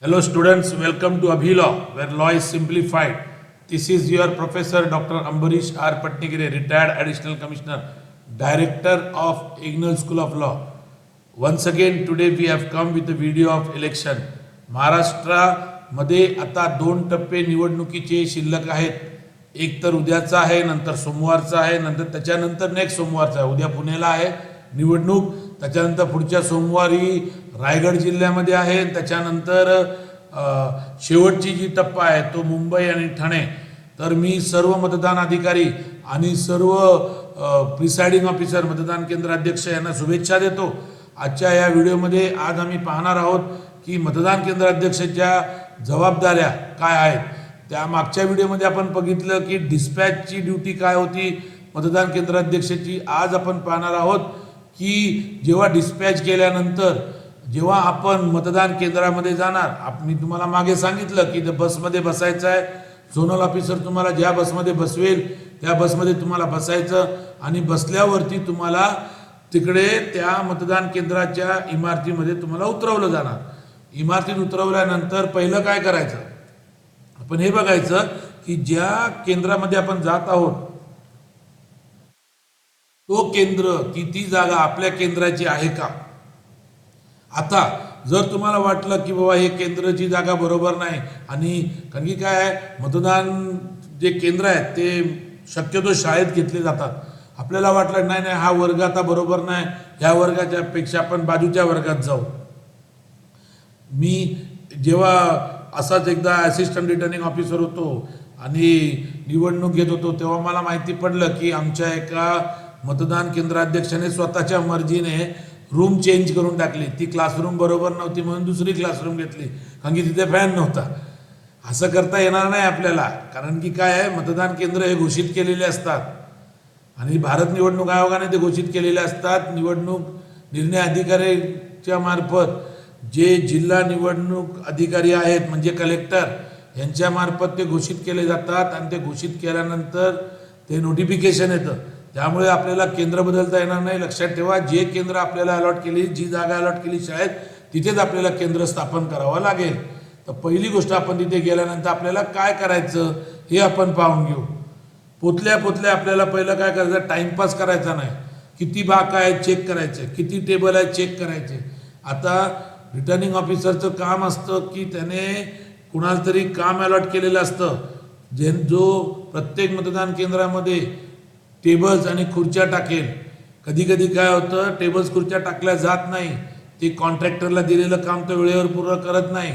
Hello students, welcome to Abhilaw, where law is simplified. This is your professor Dr. Ambarish R. Patnigire, retired additional commissioner, director of Ignal School of Law. Once again today we have come with a video of election. महाराष्ट्रामध्ये आता 2 टप्पे निवडणुकीचे शिल्लक आहेत. एक तर उद्याचा आहे, नंतर सोमवारचा आहे, नंतर त्याच्यानंतर नेक्स्ट सोमवारचा आहे. उद्या पुण्याला आहे निवडणूक, त्याच्यानंतर पुढच्या सोमवारी रायगड जिल्ह्यामध्ये आहे, त्याच्यानंतर शेवटची जी टप्पा आहे तो मुंबई आणि ठाणे. तर मी सर्व मतदान अधिकारी आणि सर्व प्रिसाइडिंग ऑफिसर, मतदान केंद्र अध्यक्ष यांना शुभेच्छा देतो. आजच्या या व्हिडिओमध्ये आज आम्ही पाहणार आहोत की मतदान केंद्र अध्यक्षाच्या जबाबदाऱ्या काय आहेत. त्या मागच्या व्हिडिओमध्ये आपण बघितलं की डिस्पॅचची ड्युटी काय होती मतदान केंद्र अध्यक्षाची. आज आपण पाहणार आहोत की जेव्हा डिस्पॅच केल्यानंतर जेव्हा आपण मतदान केंद्रामध्ये जाणार, मी तुम्हाला मागे सांगितलं की बसमध्ये बसायचं आहे. झोनल ऑफिसर तुम्हाला ज्या बसमध्ये बसवेल त्या बसमध्ये तुम्हाला बसायचं आणि बसल्यावरती तुम्हाला तिकडे त्या मतदान केंद्राच्या इमारतीमध्ये तुम्हाला उतरवलं जाणार. इमारतीत उतरवल्यानंतर पहिलं काय करायचं, आपण हे बघायचं की ज्या केंद्रामध्ये आपण जात आहोत तो केंद्र ती जागा आपल्या केंद्राची आहे का. आता जर तुम्हाला वाटलं की बाबा हे केंद्राची जागा बरोबर नाही, आणि कारण की काय आहे, मतदान जे केंद्र आहेत ते शक्यतो शाळेत घेतले जातात. आपल्याला वाटलं नाही हा वर्ग आता बरोबर नाही, ह्या वर्गाच्या पेक्षा आपण बाजूच्या वर्गात जाऊ. मी जेव्हा असाच एकदा असिस्टंट रिटर्निंग ऑफिसर होतो आणि निवडणूक घेत होतो तेव्हा मला माहिती पडलं की आमच्या एका मतदान केंद्राध्यक्षाने स्वतःच्या मर्जीने रूम चेंज करून टाकली. ती क्लासरूम बरोबर नव्हती म्हणून दुसरी क्लासरूम घेतली, कारण की तिथे फॅन नव्हता. असं करता येणार नाही आपल्याला, कारण की काय आहे, मतदान केंद्र हे घोषित केलेले असतात आणि भारत निवडणूक आयोगाने ते घोषित केलेले असतात. निवडणूक निर्णय अधिकाऱ्याच्या मार्फत जे जिल्हा निवडणूक अधिकारी आहेत म्हणजे कलेक्टर यांच्या मार्फत ते घोषित केले जातात आणि ते घोषित केल्यानंतर ते नोटिफिकेशन येतं. त्यामुळे आपल्याला केंद्र बदलता येणार नाही. लक्षात ठेवा, जे केंद्र आपल्याला अलॉट केली, जी जागा अलॉट केली शाळेत, तिथेच आपल्याला केंद्र स्थापन करावं लागेल. तर पहिली गोष्ट, आपण तिथे गेल्यानंतर आपल्याला काय करायचं हे आपण पाहून घेऊ. पोचल्या आपल्याला पहिलं काय करायचं, टाइमपास करायचा नाही. किती बाक आहे चेक करायचे, किती टेबल आहे चेक करायचे. आता रिटर्निंग ऑफिसरचं काम असतं की त्याने कुणाला तरी काम अलॉट केलेलं असतं, जो प्रत्येक मतदान केंद्रामध्ये टेबल्स आणि खुर्च्या टाकेल. कधी काय होतं, टेबल्स खुर्च्या टाकल्या जात नाही, ते कॉन्ट्रॅक्टरला दिलेलं काम तो वेळेवर पूर्ण करत नाही.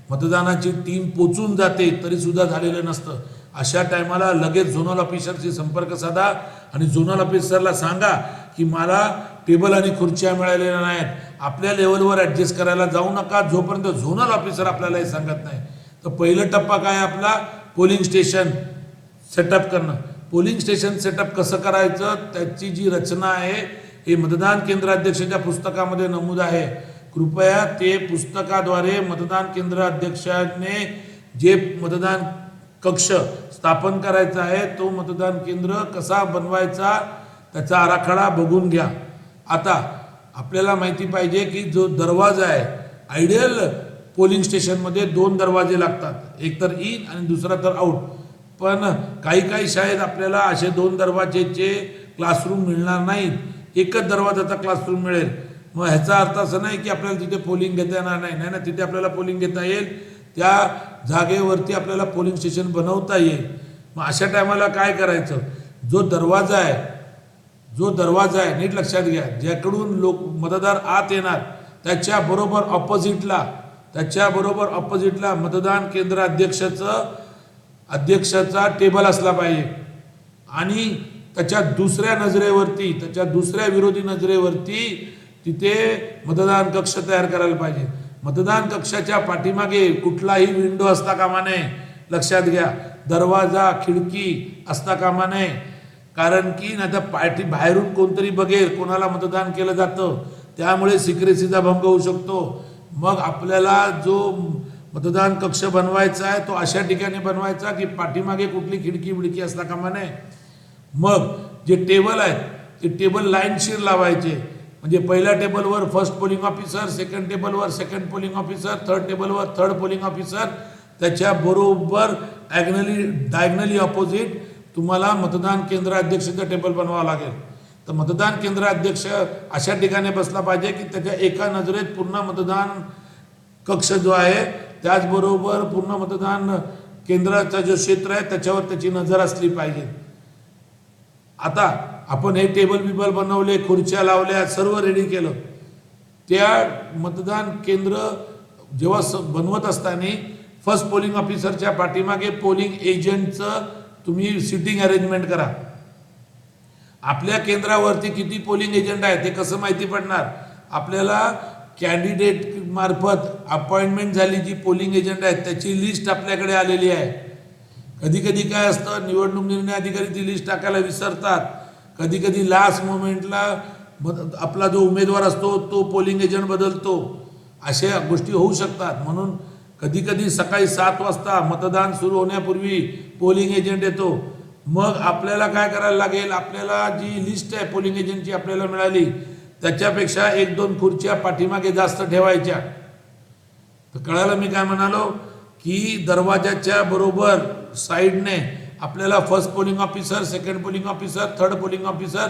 मतदानाची टीम पोचून जाते तरी सुद्धा झालेलं नसतं. अशा टायमाला लगेच झोनल ऑफिसरशी संपर्क साधा आणि झोनल ऑफिसरला सांगा की मला टेबल आणि खुर्च्या मिळालेल्या नाहीत. आपल्या लेवलवर ॲडजस्ट करायला जाऊ नका जोपर्यंत झोनल ऑफिसर आपल्याला हे सांगत नाही. तर पहिला टप्पा काय आपला, पोलिंग स्टेशन सेटअप करणं. पोलिंग स्टेशन सेटअप कसं करायचं त्याची जी रचना आहे हे मतदान केंद्र अध्यक्षाच्या पुस्तकामध्ये नमूद आहे. कृपया ते पुस्तकाद्वारे मतदान केंद्र अध्यक्षाने जे मतदान कक्ष स्थापन करायचा आहे तो मतदान केंद्र कसा बनवायचा त्याचा आराखडा बघून घ्या. आता आपल्याला माहिती पाहिजे की जो दरवाजा आहे, आयडियल पोलिंग स्टेशनमध्ये 2 दरवाजे लागतात, एक तर इन आणि दुसरा तर आउट. पण काही शाळेत आपल्याला असे 2 दरवाजेचे क्लासरूम मिळणार नाहीत, एकच दरवाजाचा क्लासरूम मिळेल. मग ह्याचा अर्थ असं नाही की आपल्याला तिथे पोलिंग घेता येणार नाही ना, तिथे आपल्याला पोलिंग घेता येईल. त्या जागेवरती आपल्याला पोलिंग स्टेशन बनवता येईल. मग अशा टायमाला काय करायचं, जो दरवाजा आहे नीट लक्षात घ्या, ज्याकडून मतदार आत येणार त्याच्याबरोबर ऑपोजिटला मतदान केंद्र अध्यक्षाचा टेबल असला पाहिजे आणि त्याच्या दुसऱ्या विरोधी नजरेवरती तिथे मतदान कक्ष तयार करायला पाहिजे. मतदान कक्षाच्या पाठीमागे कुठलाही विंडो असता कामा नये. लक्षात घ्या, दरवाजा खिडकी असता कामा नये, कारण की नाही तर बाहेरून कोणतरी बघेल कोणाला मतदान केलं जातं, त्यामुळे सिक्रेसीचा भंग होऊ शकतो. मग आपल्याला जो मतदान कक्ष बनवायचा आहे तो अशा ठिकाणी बनवायचा की पाठीमागे कुठली खिडकी असता कामा नये. मग जे टेबल आहेत ते टेबल लाईनशीर लावायचे. म्हणजे पहिल्या टेबलवर फर्स्ट पोलिंग ऑफिसर, सेकंड टेबलवर सेकंड पोलिंग ऑफिसर, थर्ड टेबलवर थर्ड पोलिंग ऑफिसर, त्याच्या बरोबर डायगनली ऑपोजिट तुम्हाला मतदान केंद्र अध्यक्षाचं टेबल बनवावं लागेल. तर मतदान केंद्र अध्यक्ष अशा ठिकाणी बसला पाहिजे की त्याच्या एका नजरेत पूर्ण मतदान कक्ष जो आहे, त्याचबरोबर पूर्ण मतदान केंद्राचा जो क्षेत्र आहे त्याच्यावर त्याची नजर असली पाहिजे. आता आपण हे टेबल बिबल बनवले, खुर्च्या लावल्या, सर्व रेडी केलं. त्या मतदान केंद्र जेव्हा बनवत असताना फर्स्ट पोलिंग ऑफिसरच्या पाठीमागे पोलिंग एजंटचं तुम्ही सिटिंग अरेंजमेंट करा. आपल्या केंद्रावरती किती पोलिंग एजंट आहे ते कसं माहिती पडणार? आपल्याला कॅन्डिडेट मार्फत अपॉइंटमेंट झाली जी पोलिंग एजंट आहेत त्याची लिस्ट आपल्याकडे आलेली आहे. कधी कधी काय असतं, निवडणूक निर्णय अधिकारी ती लिस्ट टाकायला विसरतात. कधी कधी लास्ट मोमेंटला आपला जो उमेदवार असतो तो पोलिंग एजंट बदलतो. अशा गोष्टी होऊ शकतात. म्हणून कधी कधी सकाळी 7 वाजता मतदान सुरू होण्यापूर्वी पोलिंग एजंट येतो. मग आपल्याला काय करायला लागेल, आपल्याला जी लिस्ट आहे पोलिंग एजंटची आपल्याला मिळाली त्याच्यापेक्षा 1-2 खुर्च्या पाठीमागे जास्त ठेवायच्या. तर कळालं मी काय म्हणालो की दरवाजाच्या बरोबर साईडने आपल्याला first polling officer, second polling officer, third polling officer,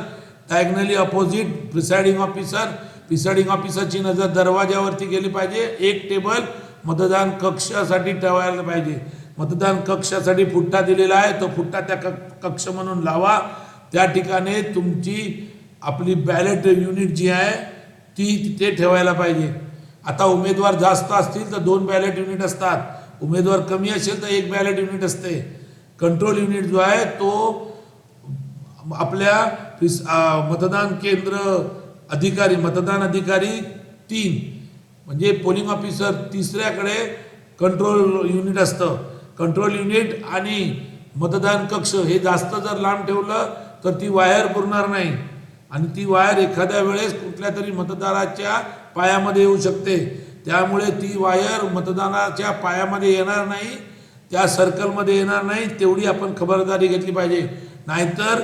diagonally opposite presiding ऑफिसरची नजर दरवाजावरती गेली पाहिजे. एक टेबल मतदान कक्षासाठी ठेवायला पाहिजे. मतदान कक्षासाठी फुट्टा दिलेला आहे, तो फुट्टा त्या कक्ष म्हणून लावा. त्या ठिकाणी तुमची आपली बॅलेट युनिट जी आहे ती तिथे ठेवायला पाहिजे. आता उमेदवार जास्त असतील तर 2 बॅलेट युनिट असतात, उमेदवार कमी असेल तर 1 बॅलेट युनिट असते. कंट्रोल युनिट जो आहे तो आपल्या मतदान अधिकारी 3 म्हणजे पोलिंग ऑफिसर 3ऱ्याकडे कंट्रोल युनिट असतं. कंट्रोल युनिट आणि मतदान कक्ष हे जास्त जर लांब ठेवलं तर ती वायर पुरणार नाही आणि ती वायर एखाद्या वेळेस कुठल्या तरी मतदाराच्या पायामध्ये येऊ शकते. त्यामुळे ती वायर मतदानाच्या पायामध्ये येणार नाही, त्या सर्कलमध्ये येणार नाही, तेवढी आपण खबरदारी घेतली पाहिजे. नाहीतर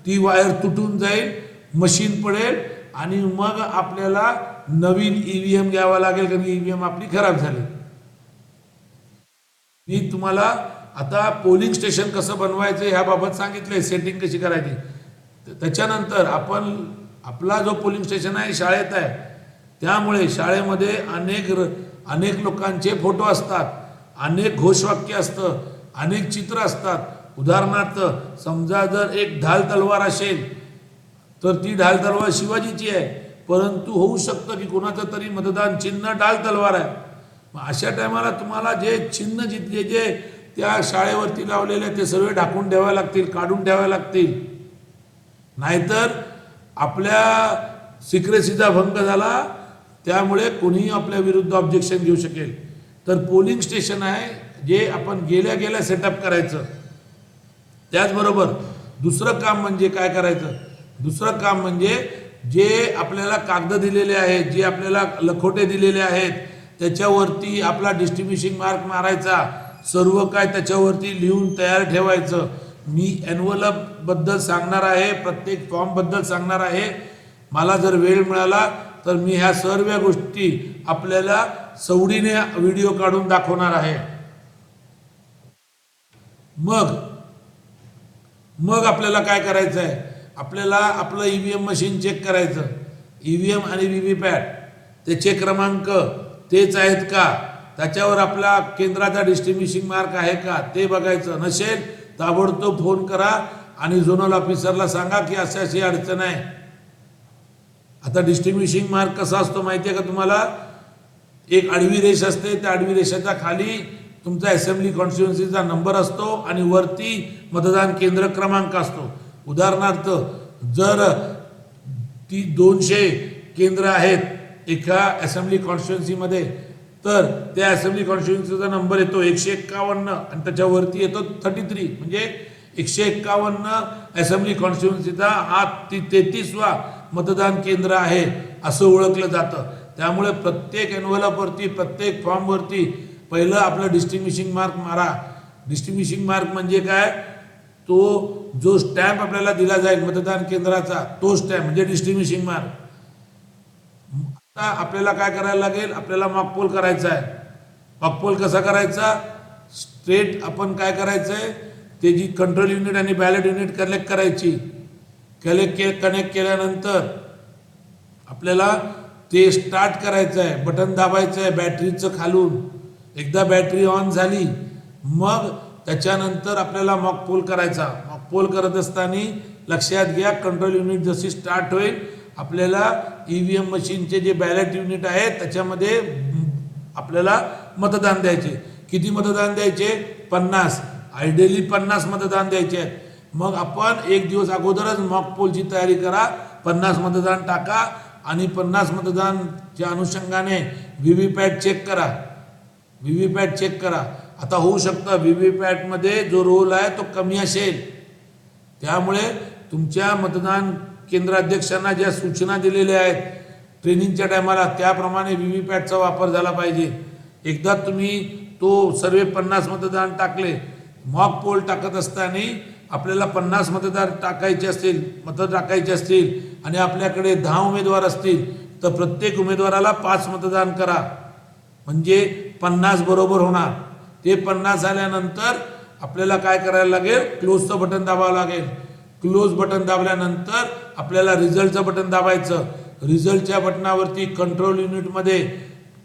ती वायर तुटून जाईल, मशीन पडेल आणि मग आपल्याला नवीन EVM घ्यावा लागेल कारण EVM आपली खराब झाली. मी तुम्हाला आता पोलिंग स्टेशन कसं बनवायचं ह्याबाबत सांगितलंय, सेटिंग कशी करायची. त्याच्यानंतर आपला जो पोलिंग स्टेशन आहे शाळेत आहे, त्यामुळे शाळेमध्ये अनेक लोकांचे फोटो असतात, अनेक घोषवाक्य असतं, अनेक चित्र असतात. उदाहरणार्थ समजा जर एक ढाल तलवार असेल तर ती ढाल तलवार शिवाजीची आहे, परंतु होऊ शकतं की कोणाचं तरी मतदान चिन्ह ढाल तलवार आहे. मग अशा टायमाला तुम्हाला जे चिन्ह जे त्या शाळेवरती लावलेले ते सर्व ढाकून ठेवावे लागतील, काढून ठेवावे लागतील. नाहीतर आपल्या सिक्रेसीचा भंग झाला, त्यामुळे कोणीही आपल्या विरुद्ध ऑब्जेक्शन घेऊ शकेल. तर पोलिंग स्टेशन आहे जे आपण गेल्या सेटअप करायचं. त्याचबरोबर दुसरं काम म्हणजे काय करायचं, दुसरं काम म्हणजे जे आपल्याला कागद दिलेले आहेत, जे आपल्याला लखोटे दिलेले आहेत त्याच्यावरती आपला डिस्ट्रीब्युशन मार्क मारायचा. सर्व काय त्याच्यावरती लिहून तयार ठेवायचं. मी एन्व्हलप बद्दल सांगणार आहे, प्रत्येक फॉर्म बद्दल सांगणार आहे. मला जर वेळ मिळाला तर मी ह्या सर्व गोष्टी आपल्याला सवडीने व्हिडिओ काढून दाखवणार आहे. मग आपल्याला काय करायचं आहे, आपल्याला आपलं EVM मशीन चेक करायचं. EVM आणि VVPAT त्याचे क्रमांक तेच आहेत का, त्याच्यावर आपला केंद्राचा डिस्ट्रीब्युशन मार्क आहे का ते बघायचं. नसेल ताबडतोब फोन करा आणि झोनल ऑफिसरला सांगा की अशी अडचण आहे. आता डिस्ट्रीब्युशन मार्क कसा असतो माहिती आहे का तुम्हाला? एक आडवी रेष असते, त्या आडवी रेषेच्या खाली तुमचा असेंब्ली कॉन्स्टिट्युएन्सीचा नंबर असतो आणि वरती मतदान केंद्र क्रमांक असतो. उदाहरणार्थ जर ती 200 केंद्र आहेत एका असेंब्ली कॉन्स्टिट्युएन्सीमध्ये, तर त्या असेंब्ली कॉन्स्टिट्युएन्सीचा नंबर येतो 151 आणि त्याच्यावरती येतो 33, म्हणजे 151 असेंब्ली कॉन्स्टिट्युएन्सीचा हा 33वा मतदान केंद्र आहे असं ओळखलं जातं. त्यामुळे प्रत्येक एन्व्हलपवरती, प्रत्येक फॉर्मवरती पहिलं आपलं डिस्ट्रीब्युशन मार्क मारा. डिस्ट्रीब्युशन मार्क म्हणजे काय, तो जो स्टॅम्प आपल्याला दिला जाईल मतदान केंद्राचा तो स्टॅम्प म्हणजे डिस्ट्रीब्युशन मार्क. आता आपल्याला काय करायला लागेल, आपल्याला मॉकपोल करायचा आहे. मॉकपोल कसा करायचा, स्ट्रेट आपण काय करायचं आहे, ते जी कंट्रोल युनिट आणि बॅलेट युनिट कनेक्ट करायची. कनेक्ट केल्यानंतर आपल्याला ते स्टार्ट करायचं आहे, बटन दाबायचं आहे बॅटरीचं खालून. एकदा बॅटरी ऑन झाली मग त्याच्यानंतर आपल्याला मॉकपोल करायचा. मॉकपोल करत असताना लक्षात घ्या, कंट्रोल युनिट जशी स्टार्ट होईल आपल्याला ईव्हीएम मशीनचे जे बॅलेट युनिट आहे त्याच्यामध्ये आपल्याला मतदान द्यायचे. किती मतदान द्यायचे, 50. आयडियली 50 मतदान द्यायचे आहेत. मग आपण एक दिवस अगोदरच मॉकपोलची तयारी करा, 50 मतदान टाका आणि 50 मतदानच्या अनुषंगाने व्हीव्हीपॅट चेक करा. व्हीव्हीपॅट चेक करा. आता होऊ शकतं व्हीव्हीपॅटमध्ये जो रोल आहे तो कमी असेल, त्यामुळे तुमच्या मतदान केंद्राध्यक्षांना ज्या सूचना दिलेल्या आहेत ट्रेनिंगच्या टायमाला त्याप्रमाणे व्हीव्हीपॅटचा वापर झाला पाहिजे. एकदा तुम्ही तो सर्व 50 मतदान टाकले, मॉक पोल टाकत असताना आपल्याला 50 मतदार टाकायचे असतील आणि आपल्याकडे 10 उमेदवार असतील तर प्रत्येक उमेदवाराला 5 मतदान करा, म्हणजे 50 बरोबर होणार. ते 50 झाल्यानंतर आपल्याला काय करायला लागेल, क्लोजचं बटन दाबावं लागेल. क्लोज बटन दाबल्यानंतर आपल्याला रिझल्टचं बटन दाबायचं. रिझल्टच्या बटनावरती कंट्रोल युनिटमध्ये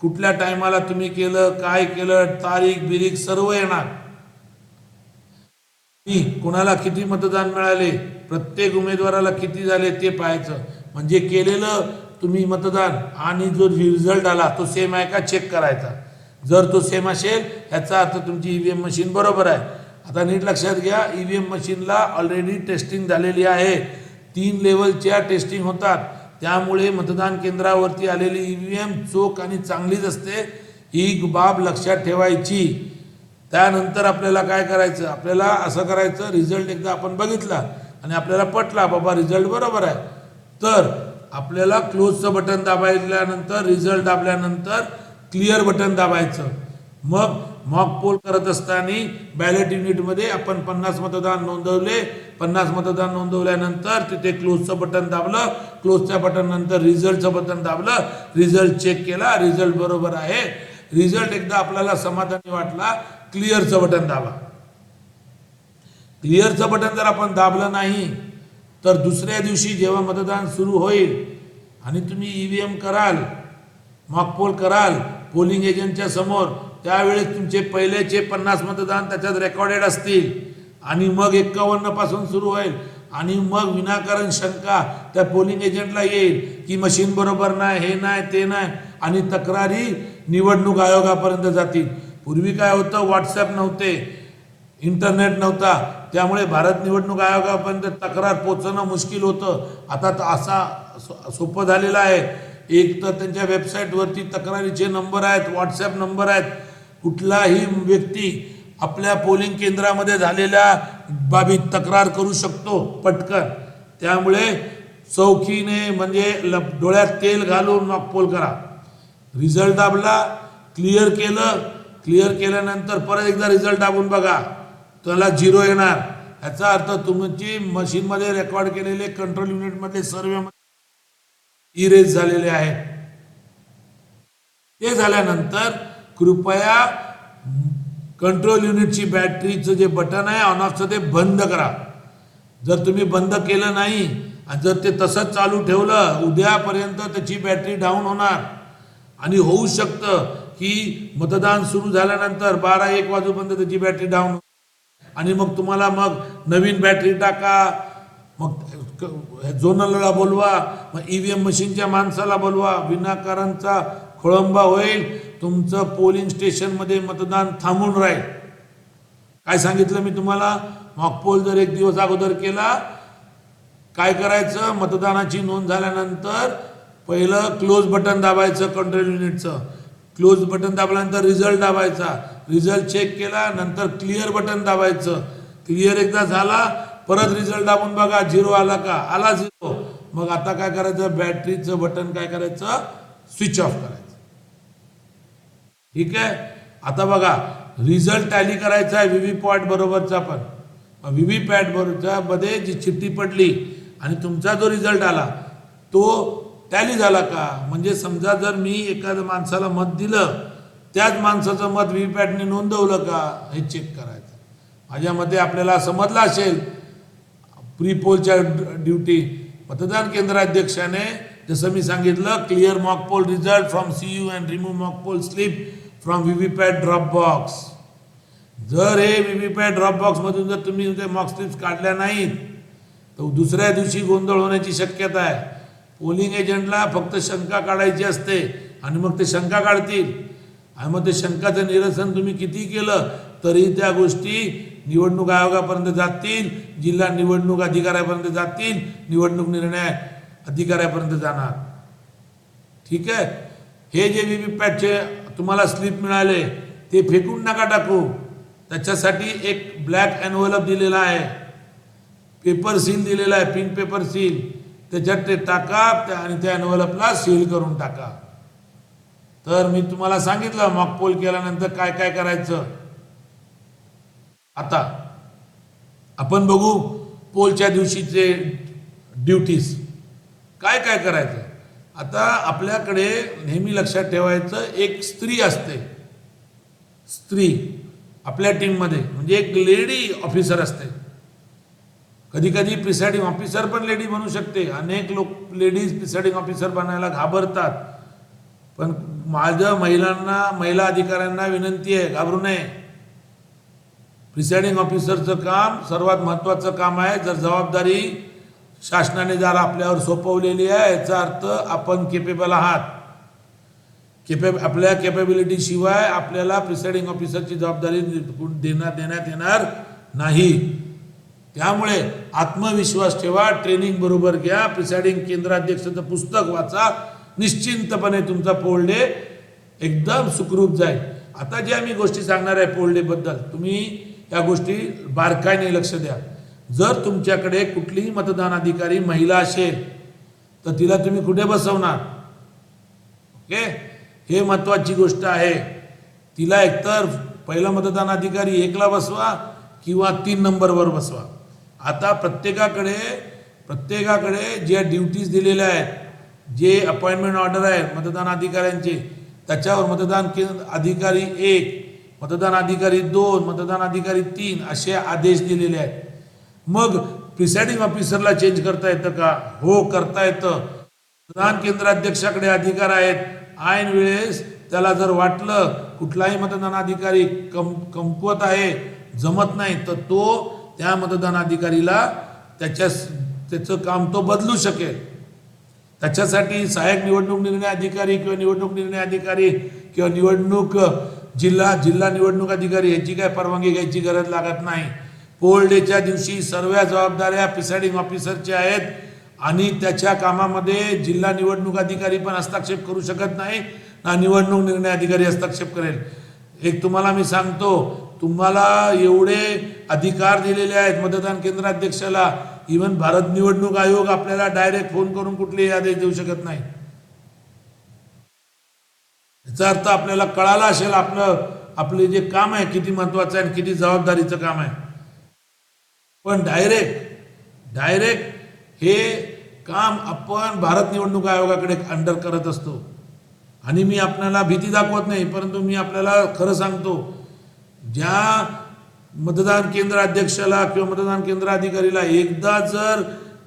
कुठल्या टायमाला तुम्ही केलं, काय केलं, तारीख बिरीख सर्व येणार. कुणाला किती मतदान मिळाले, प्रत्येक उमेदवाराला किती झाले ते पाहायचं. म्हणजे केलेलं तुम्ही मतदान आणि जो रिझल्ट आला तो सेम आहे का चेक करायचा. जर तो सेम असेल याचा अर्थ तुमची ईव्हीएम मशीन बरोबर आहे. आता नीट लक्षात घ्या, ईव्हीएम मशीनला ऑलरेडी टेस्टिंग झालेली आहे. 3 लेवलच्या टेस्टिंग होतात, त्यामुळे मतदान केंद्रावरती आलेली ईव्हीएम चोख आणि चांगलीच असते, ही बाब लक्षात ठेवायची. त्यानंतर आपल्याला काय करायचं, आपल्याला असं करायचं, रिझल्ट एकदा आपण बघितला आणि आपल्याला पटला बाबा रिझल्ट बरोबर आहे, तर आपल्याला क्लोजचं बटन दाबल्यानंतर रिझल्ट दाबल्यानंतर क्लिअर बटन दाबायचं. मग मॉक पोल करत असताना बॅलेट युनिटमध्ये आपण 50 मतदान नोंदवले. 50 मतदान नोंदवल्यानंतर तिथे क्लोजचं बटन दाबलं, क्लोजच्या बटन नंतर रिझल्टचं बटन दाबलं, रिझल्ट चेक केला, रिझल्ट बरोबर आहे. रिझल्ट एकदा आपल्याला समाधानी वाटला, क्लिअरचं बटन दाबा. क्लिअरचं बटन जर आपण दाबलं नाही तर दुसऱ्या दिवशी जेव्हा मतदान सुरू होईल आणि तुम्ही ईव्हीएम कराल, मॉकपोल कराल पोलिंग एजंटच्या समोर, त्यावेळेस तुमचे पहिलेचे 50 मतदान त्याच्यात रेकॉर्डेड असतील आणि मग 51 पासून सुरू होईल आणि मग विनाकारण शंका त्या पोलिंग एजंटला येईल की मशीन बरोबर नाही, हे नाही, ते नाही, आणि तक्रारी निवडणूक आयोगापर्यंत जातील. पूर्वी काय होतं, व्हॉट्सॲप नव्हते, इंटरनेट नव्हता, त्यामुळे भारत निवडणूक आयोगापर्यंत तक्रार पोचवणं मुश्किल होतं. आता असा सोपं झालेलं आहे. एक तर त्यांच्या वेबसाईटवरती तक्रारीचे नंबर आहेत, व्हॉट्सॲप नंबर आहेत. कुठलाही व्यक्ती आपल्या पोलिंग केंद्रामध्ये झालेल्या बाबीत तक्रार करू शकतो पटकन. त्यामुळे चौकीने म्हणजे डोळ्यात तेल घालून मॉकपोल करा. रिझल्ट दाबला, क्लिअर केलं, क्लिअर केल्यानंतर परत एकदा रिझल्ट दाबून बघा, त्याला 0 येणार. याचा अर्थ तुमची मशीनमध्ये रेकॉर्ड केलेले कंट्रोल युनिटमधले सर्व इरेज झालेले आहेत. ते झाल्यानंतर कृपया कंट्रोल युनिटची बॅटरीचं जे बटन आहे ऑन ऑफचं ते बंद करा. जर तुम्ही बंद केलं नाही आणि जर ते तसंच चालू ठेवलं, उद्यापर्यंत त्याची बॅटरी डाऊन होणार आणि होऊ शकतं की मतदान सुरू झाल्यानंतर 12-1 वाजूपर्यंत त्याची बॅटरी डाऊन आणि मग तुम्हाला मग नवीन बॅटरी टाका, मग झोनलला बोलवा, मग ईव्हीएम मशीनच्या माणसाला बोलवा, विनाकारणचा खोळंबा होईल. तुमचं पोलिंग स्टेशनमध्ये मतदान थांबून राहील. काय सांगितलं मी तुम्हाला, मॉकपोल जर एक दिवस अगोदर केला, काय करायचं, मतदानाची नोंद झाल्यानंतर पहिलं क्लोज बटन दाबायचं कंट्रोल युनिटचं. क्लोज बटन दाबल्यानंतर रिझल्ट दाबायचा, रिझल्ट चेक केला, नंतर क्लिअर बटन दाबायचं. क्लिअर एकदा झाला, परत रिझल्ट दाबून बघा 0 आला का, आला 0. मग आता काय करायचं, बॅटरीचं बटन काय करायचं, स्विच ऑफ करायचं. ठीक आहे. आता बघा रिझल्ट टॅली करायचा आहे व्हीव्हीपॅट बरोबरचा. पण व्हीव्हीपॅट बरोबरच्या मध्ये जी चिठ्ठी पडली आणि तुमचा जो रिझल्ट आला तो टॅली झाला का. म्हणजे समजा जर मी एखाद्या माणसाला मत दिलं, त्याच माणसाचं मत व्हीव्हीपॅटने नोंदवलं का हे चेक करायचं. माझ्या मते आपल्याला समजलं असेल प्री पोलच्या ड्युटी. मतदान केंद्राध्यक्षाने जसं मी सांगितलं, clear mock poll result from CU and remove mock poll slip from VVPAT drop box. जर हे व्हीव्हीपॅट ड्रॉप बॉक्समधून जर तुम्ही ते मॉक स्लिप्स काढल्या नाहीत तर दुसऱ्या दिवशी गोंधळ होण्याची शक्यता आहे. पोलिंग एजंटला फक्त शंका काढायची असते आणि मग ते शंका काढतील आणि मग ते शंकाचं निरसन तुम्ही किती केलं तरी त्या गोष्टी निवडणूक आयोगापर्यंत जातील, जिल्हा निवडणूक अधिकाऱ्यापर्यंत जातील, निवडणूक निर्णय अधिकाऱ्यापर्यंत जाणार. ठीक आहे. हे जे व्हीव्हीपॅटचे तुम्हाला स्लिप मिळाले ते फेकून नका टाकू. त्याच्यासाठी एक ब्लॅक एनव्हलप दिलेला आहे, पेपर सील दिलेला आहे, पिंक पेपर सील, त्याच्यात ते टाका आणि त्या एनव्हलपला सील करून टाका. तर मी तुम्हाला सांगितलं मॉक पोल केल्यानंतर काय काय करायचं. आता आपण बघू पोलच्या दिवशीचे ड्युटीज काय काय करायचं. आता आपल्याकडे नेहमी लक्षात ठेवायचं, एक स्त्री असते, स्त्री आपल्या टीममध्ये, म्हणजे एक लेडी ऑफिसर असते. कधी कधी प्रिसाइडिंग ऑफिसर पण लेडी बनू शकते. अनेक लोक लेडीज प्रिसाइडिंग ऑफिसर बनायला घाबरतात, पण माझं महिला अधिकाऱ्यांना विनंती आहे, घाबरू नये. प्रिसाइडिंग ऑफिसरचं काम सर्वात महत्त्वाचं काम आहे. जर जबाबदारी शासनाने जर आपल्यावर सोपवलेली आहे याचा अर्थ आपण केपेबल आहात. आपल्या कॅपेबिलिटी शिवाय आपल्याला प्रिसाइडिंग ऑफिसरची जबाबदारी देण्यात येणार नाही. त्यामुळे आत्मविश्वास ठेवा, ट्रेनिंग बरोबर घ्या, प्रिसाइडिंग केंद्राध्यक्षाचं पुस्तक वाचा, निश्चिंतपणे तुमचा पोल डे एकदम सुखरूप जाईल. आता ज्या मी गोष्टी सांगणार आहे पोल डे बद्दल, तुम्ही या गोष्टी बारकाईने लक्ष द्या. जर तुमच्याकडे कुठलीही मतदान अधिकारी महिला असेल तर तिला तुम्ही कुठे बसवणार. ओके, हे महत्वाची गोष्ट आहे. तिला एकतर पहिला मतदान अधिकारी 1ला बसवा किंवा 3 नंबरवर बसवा. आता प्रत्येकाकडे ज्या ड्युटीज दिलेल्या आहेत, जे अपॉइंटमेंट ऑर्डर आहे मतदान अधिकाऱ्यांचे, त्याच्यावर मतदान अधिकारी 1, मतदान अधिकारी 2, मतदान अधिकारी 3 असे आदेश दिलेले आहेत. मग प्रिसाइडिंग ऑफिसरला चेंज करता येतं का? हो, करता येतं. मतदान केंद्राध्यक्षाकडे अधिकार आहेत. ऐन वेळेस त्याला जर वाटलं कुठलाही मतदान अधिकारी कमकुवत आहे, जमत नाही, तर तो त्या मतदान अधिकारीला त्याचं काम तो बदलू शकेल. त्याच्यासाठी सहाय्यक निवडणूक निर्णय अधिकारी किंवा निवडणूक निर्णय अधिकारी किंवा जिल्हा निवडणूक अधिकारी याची काय परवानगी घ्यायची गरज लागत नाही. पोल डेच्या दिवशी सर्व जबाबदाऱ्या प्रिसाइडिंग ऑफिसरच्या आहेत आणि त्याच्या कामामध्ये जिल्हा निवडणूक अधिकारी पण हस्तक्षेप करू शकत नाही ना निवडणूक निर्णय अधिकारी हस्तक्षेप करेल. एक तुम्हाला मी सांगतो, तुम्हाला एवढे अधिकार दिलेले आहेत मतदान केंद्राध्यक्षाला, इव्हन भारत निवडणूक आयोग आपल्याला डायरेक्ट फोन करून कुठलेही आदेश देऊ शकत नाही. याचा अर्थ आपल्याला कळाला असेल आपले जे काम आहे किती महत्वाचं आहे आणि किती जबाबदारीचं काम आहे. पण डायरेक्ट हे काम आपण भारत निवडणूक आयोगाकडे अंडर करत असतो. आणि मी आपल्याला भीती दाखवत नाही, परंतु मी आपल्याला खरं सांगतो, ज्या मतदान केंद्र अध्यक्षाला किंवा मतदान केंद्र अधिकारीला एकदा जर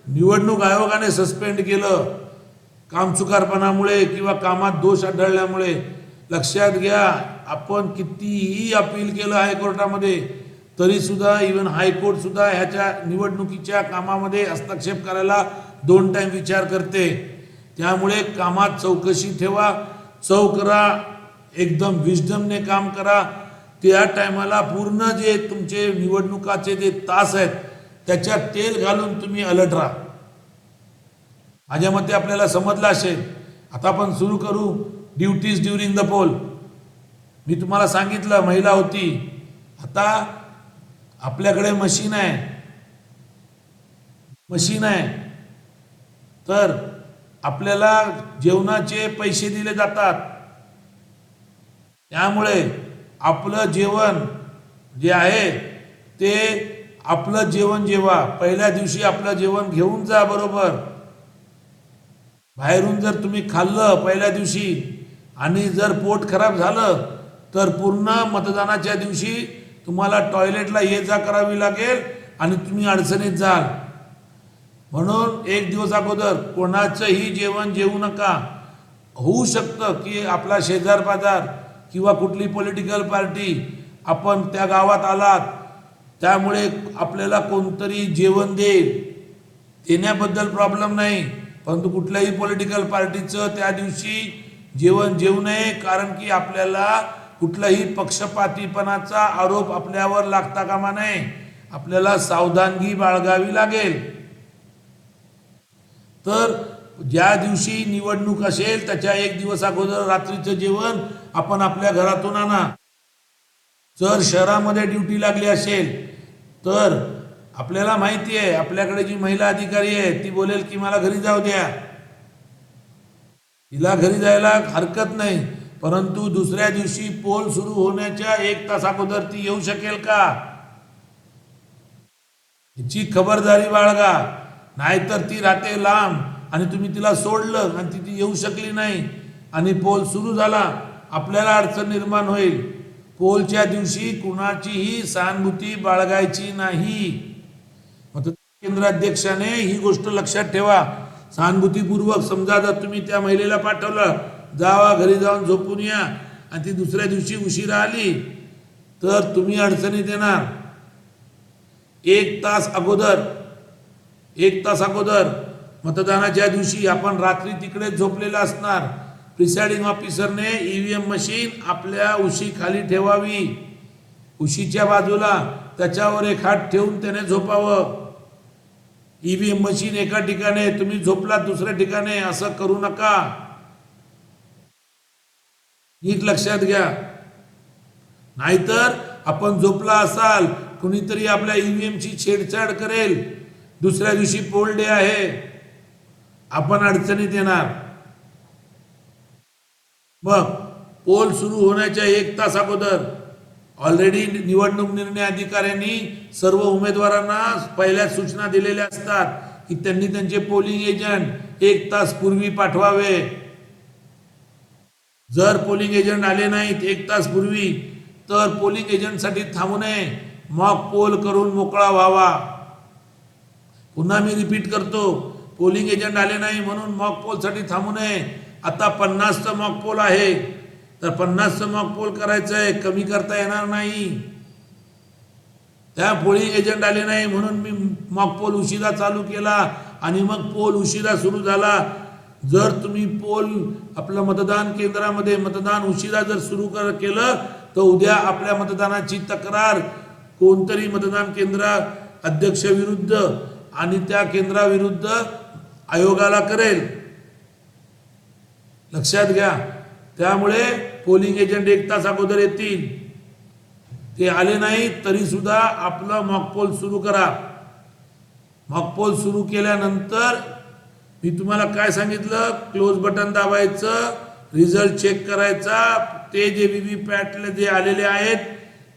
निवडणूक आयोगाने सस्पेंड केलं कामचुकारपणामुळे किंवा कामात दोष आढळल्यामुळे, लक्षात घ्या, आपण कितीही अपील केलं हायकोर्टामध्ये तरी सुद्धा इव्हन हायकोर्ट सुद्धा ह्याच्या निवडणुकीच्या कामामध्ये हस्तक्षेप करायला 2 टाइम विचार करते. त्यामुळे कामात चौकशी ठेवा, करा, एकदम विजडमने काम करा. त्या टायमाला पूर्ण जे तुमचे निवडणुकाचे जे तास आहेत त्याच्यात तेल घालून तुम्ही अलर्ट राहा. माझ्या मते आपल्याला समजलं असेल. आता आपण सुरू करू ड्युटीज ड्युरिंग द पोल. मी तुम्हाला सांगितलं महिला होती. आता आपल्याकडे मशीन आहे, तर आपल्याला जेवणाचे पैसे दिले जातात. त्यामुळे आपलं जेवण जे आहे ते आपलं जेवण जेवा, पहिल्या दिवशी आपलं जेवण घेऊन जा. बाहेरून जर तुम्ही खाल्लं पहिल्या दिवशी आणि जर पोट खराब झालं तर पूर्ण मतदानाच्या दिवशी तुम्हाला टॉयलेटला ये जा करावी लागेल आणि तुम्ही अडचणीत जाल. म्हणून एक दिवस अगोदर कोणाचंही जेवण जेवू नका. होऊ शकतं की आपला शेजार पाजार किंवा कुठली पॉलिटिकल पार्टी आपण त्या गावात आलात त्यामुळे आपल्याला कोणतरी जेवण देण्याबद्दल प्रॉब्लेम नाही, परंतु कुठल्याही पॉलिटिकल पार्टीचं त्या दिवशी जेवण जेवू नये, कारण की आपल्याला कुठलाही पक्षपातीपणाचा आरोप आपल्यावर लागता कामा नये. आपल्याला सावधानगी बाळगावी लागेल. तर ज्या दिवशी निवडणूक असेल त्याच्या एक दिवस अगोदर रात्रीचं जेवण आपण आपल्या घरातून आणा. जर शहरामध्ये ड्युटी लागली असेल तर आपल्याला माहिती आहे आपल्याकडे जी महिला अधिकारी आहे ती बोलेल की मला घरी जाऊ द्या. तिला घरी जायला हरकत नाही, परंतु दुसऱ्या दिवशी पोल सुरू होण्याच्या 1 तास अगोदर ती येऊ शकेल का याची खबरदारी बाळगा. नाहीतर ती राहते लांब आणि तुम्ही तिला सोडलं आणि ती येऊ शकली नाही आणि पोल सुरू झाला, आपल्याला अडचण निर्माण होईल. पोलच्या दिवशी कुणाचीही सहानुभूती बाळगायची नाही. मतदान केंद्राध्यक्षाने ही गोष्ट लक्षात ठेवा. सहानुभूतीपूर्वक समजा जर तुम्ही त्या महिलेला पाठवलं जावा घरी जाऊन झोपून या आणि ती दुसऱ्या दिवशी उशिरा आली तर तुम्ही अडचणीत येणार. 1 तास अगोदर मतदानाच्या दिवशी आपण रात्री तिकडे झोपलेलं असणार. प्रिसाइडिंग ऑफिसरने ईव्हीएम मशीन आपल्या उशीखाली ठेवावी, उशीच्या बाजूला त्याच्यावर एक हात ठेवून त्याने झोपावं. ईव्हीएम मशीन एका ठिकाणी तुम्ही झोपलात दुसऱ्या ठिकाणी असं करू नका. नीट लक्षात घ्या. नाहीतर आपण झोपला असाल कुणीतरी आपल्या ईव्हीएमची छेडछाड करेल, दुसऱ्या दिवशी पोल डे आहे, आपण अडचणीत येणार. मग पोल सुरू होण्याच्या 1 तास अगोदर ऑलरेडी निवडणूक निर्णय अधिकाऱ्यांनी सर्व उमेदवारांना पहिल्या सूचना दिलेल्या असतात की त्यांनी त्यांचे पोलिंग एजंट 1 तास पूर्वी पाठवावे. जर पोलिंग एजंट आले नाहीत 1 तास पूर्वी तर पोलिंग एजंटसाठी थांबू नये, मॉक पोल करून मोकळा व्हावा. पुन्हा मी रिपीट करतो, पोलिंग एजंट आले नाही म्हणून मॉक पोलसाठी थांबू नये. आता 50चं मॉक पोल आहे तर 50चं मॉक पोल करायचं आहे, कमी करता येणार नाही. त्या पोलिंग एजंट आले नाही म्हणून मी मॉक पोल उशिरा चालू केला आणि मग पोल उशिरा सुरू झाला. जर तुम्ही पोल आपल्या मतदान केंद्रामध्ये मतदान उशिरा जर सुरू केलं तर उद्या आपल्या मतदानाची तक्रार कोणतरी मतदान केंद्र अध्यक्ष विरुद्ध आणि त्या केंद्राविरुद्ध आयोगाला करेल. लक्षात घ्या. त्यामुळे पोलिंग एजंट 1 तास अगोदर येतील. ते आले नाही तरी सुद्धा आपलं मॉकपोल सुरू करा. मॉकपोल सुरू केल्यानंतर मी तुम्हाला काय सांगितलं, क्लोज बटन दाबायचं, रिझल्ट चेक करायचा. ते जे व्हीव्हीपॅटले जे आलेले आहेत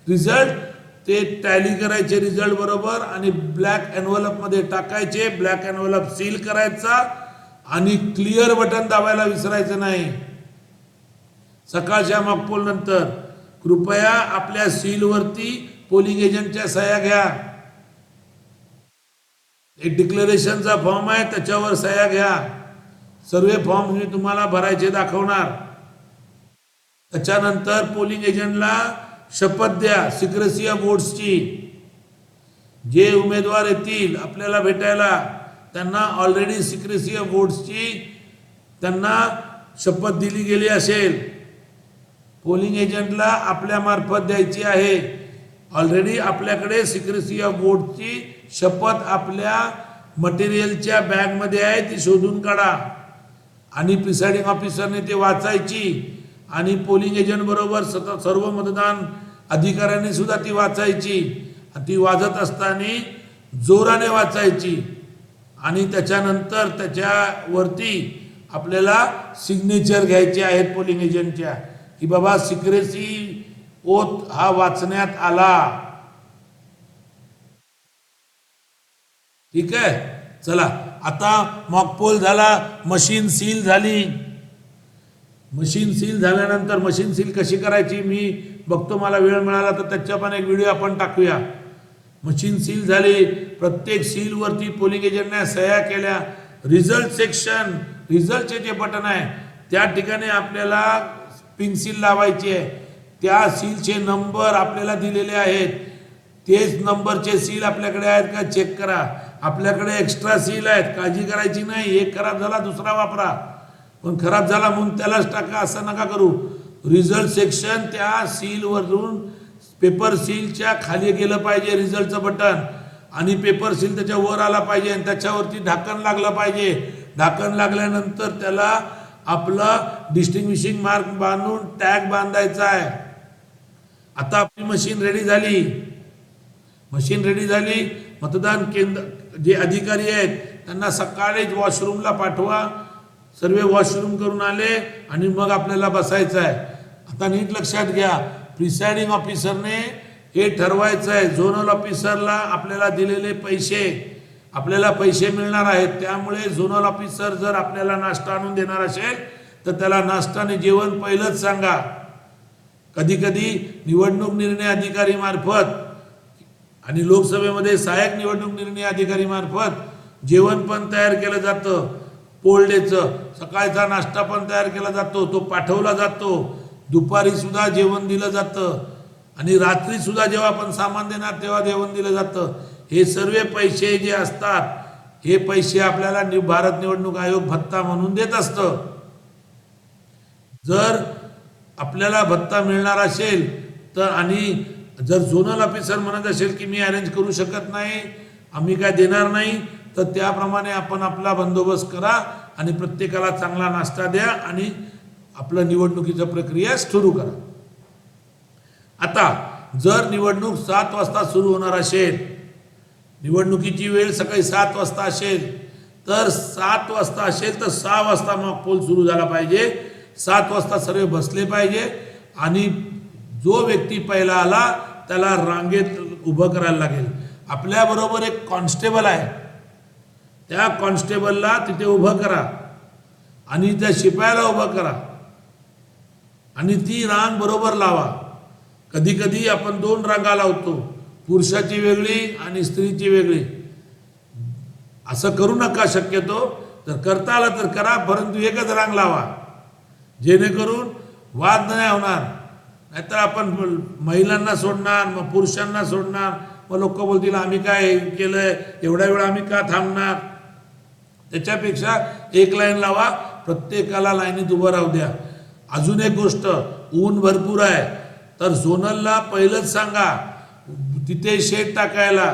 रिझल्ट ते टॅली करायचे रिझल्ट बरोबर आणि ब्लॅक एनव्हलप मध्ये टाकायचे. ब्लॅक एनव्हलप सील करायचा आणि क्लिअर बटन दाबायला विसरायचं नाही. सकाळच्या मॉकपोल नंतर कृपया आपल्या सीलवरती पोलिंग एजंटच्या सह्या घ्या. एक डिक्लेरेशनचा फॉर्म आहे त्याच्यावर सह्या घ्या. सर्व फॉर्म मी तुम्हाला भरायचे दाखवणार. त्याच्यानंतर पोलिंग एजंटला शपथ द्या सिक्रेसी ऑफ वोट्सची. जे उमेदवार येतील आपल्याला भेटायला त्यांना ऑलरेडी सिक्रेसी ऑफ वोट्सची त्यांना शपथ दिली गेली असेल. पोलिंग एजंटला आपल्या मार्फत द्यायची आहे. ऑलरेडी आपल्याकडे सिक्रेसी ऑफ वोटची शपथ आपल्या मटेरियलच्या बॅगमध्ये आहे, ती शोधून काढा आणि प्रिसाइडिंग ऑफिसरने ते वाचायची आणि पोलिंग एजंट बरोबर सर्व मतदान अधिकाऱ्यांनी सुद्धा ती वाचायची. ती वाचत असताना जोराने वाचायची आणि त्याच्यानंतर त्याच्यावरती आपल्याला सिग्नेचर घ्यायचे आहेत पोलिंग एजंटच्या की बाबा सिक्रेसी ओथ हा वाचण्यात आला. ठीक आहे. चला आता मॉकपोल झाला, मशीन सील झाली. मशीन सील झाल्यानंतर मशीन सील कशी करायची मी बघतो, मला वेळ मिळाला तर त्याच्या पण एक व्हिडिओ आपण टाकूया. मशीन सील झाली, प्रत्येक सीलवरती पोलिंग एजंटने सह्या केल्या. रिझल्ट सेक्शन, रिझल्टचे जे बटन आहे त्या ठिकाणी आपल्याला पिन सील लावायची आहे. त्या सीलचे नंबर आपल्याला दिलेले आहेत, तेच नंबरचे सील आपल्याकडे आहेत का चेक करा. आपल्याकडे एक्स्ट्रा सील आहेत, काळजी करायची नाही. एक खराब झाला दुसरा वापरा, पण खराब झाला म्हणून त्यालाच टाका असं नका करू. रिझल्ट सेक्शन त्या सीलवरून पेपर सीलच्या खाली गेलं पाहिजे रिझल्टचं बटन, आणि पेपर सील त्याच्या वर आला पाहिजे आणि त्याच्यावरती ढाकण लागलं पाहिजे. ढाकण लागल्यानंतर त्याला आपला डिस्टिंग्विशिंग मार्क बांधून टॅग बांधायचा आहे. आता आपली मशीन रेडी झाली. मशीन रेडी झाली. मतदान केंद्र जे अधिकारी आहेत त्यांना सकाळीच वॉशरूमला पाठवा. सर्व वॉशरूम करून आले आणि मग आपल्याला बसायचं आहे. आता नीट लक्षात घ्या, प्रिसाइडिंग ऑफिसरने हे ठरवायचं आहे. झोनल ऑफिसरला आपल्याला दिलेले पैसे, आपल्याला पैसे मिळणार आहेत, त्यामुळे झोनल ऑफिसर जर आपल्याला नाश्ता आणून देणार असेल तर त्याला नाश्ता आणि जेवण पहिलंच सांगा. कधी कधी निवडणूक निर्णय अधिकारी मार्फत आणि लोकसभेमध्ये सहाय्यक निवडणूक निर्णय अधिकारी मार्फत जेवण पण तयार केलं जातं. पोल डेचं सकाळचा नाश्ता पण तयार केला जातो, तो पाठवला जातो. दुपारी सुद्धा जेवण दिलं जातं आणि रात्री सुद्धा जेव्हा आपण सामान देणार तेव्हा जेवण दिलं जातं. हे सर्व पैसे जे असतात हे पैसे आपल्याला भारत निवडणूक आयोग भत्ता म्हणून देत असतं. जर आपल्याला भत्ता मिळणार असेल तर, आणि जर झोनल ऑफिसर म्हणत असेल की मी अरेंज करू शकत नाही, आम्ही काय देणार नाही, तर त्याप्रमाणे आपण आपला बंदोबस्त करा आणि प्रत्येकाला चांगला नाश्ता द्या आणि आपलं निवडणुकीचं प्रक्रिया सुरू करा. आता जर निवडणूक 7 वाजता सुरू होणार असेल, निवडणुकीची वेळ सकाळी 7 वाजता असेल, तर 7 वाजता असेल तर 6 वाजता मग पोल सुरू झाला पाहिजे. 7 वाजता सर्व बसले पाहिजे आणि जो व्यक्ती पहिला आला त्याला रांगेत उभं करायला लागेल. आपल्याबरोबर एक कॉन्स्टेबल आहे, त्या कॉन्स्टेबलला तिथे उभं करा आणि त्या शिपायाला उभं करा आणि ती रांग बरोबर लावा. कधी कधी आपण 2 रांगा लावतो, पुरुषाची वेगळी आणि स्त्रीची वेगळी. असं करू नका शक्यतो. जर करता आलं तर करा, परंतु एकच रांग लावा जेणेकरून वाद नाही होणार. नाहीतर आपण महिलांना सोडणार, मग पुरुषांना सोडणार, मग लोक बोलतील आम्ही काय केलंय, एवढा वेळ आम्ही का थांबणार. त्याच्यापेक्षा एक लाईन लावा, प्रत्येकाला लाईनीत उभं राहू द्या. अजून एक गोष्ट, ऊन भरपूर आहे तर झोनलला पहिलंच सांगा तिथे शेड टाकायला.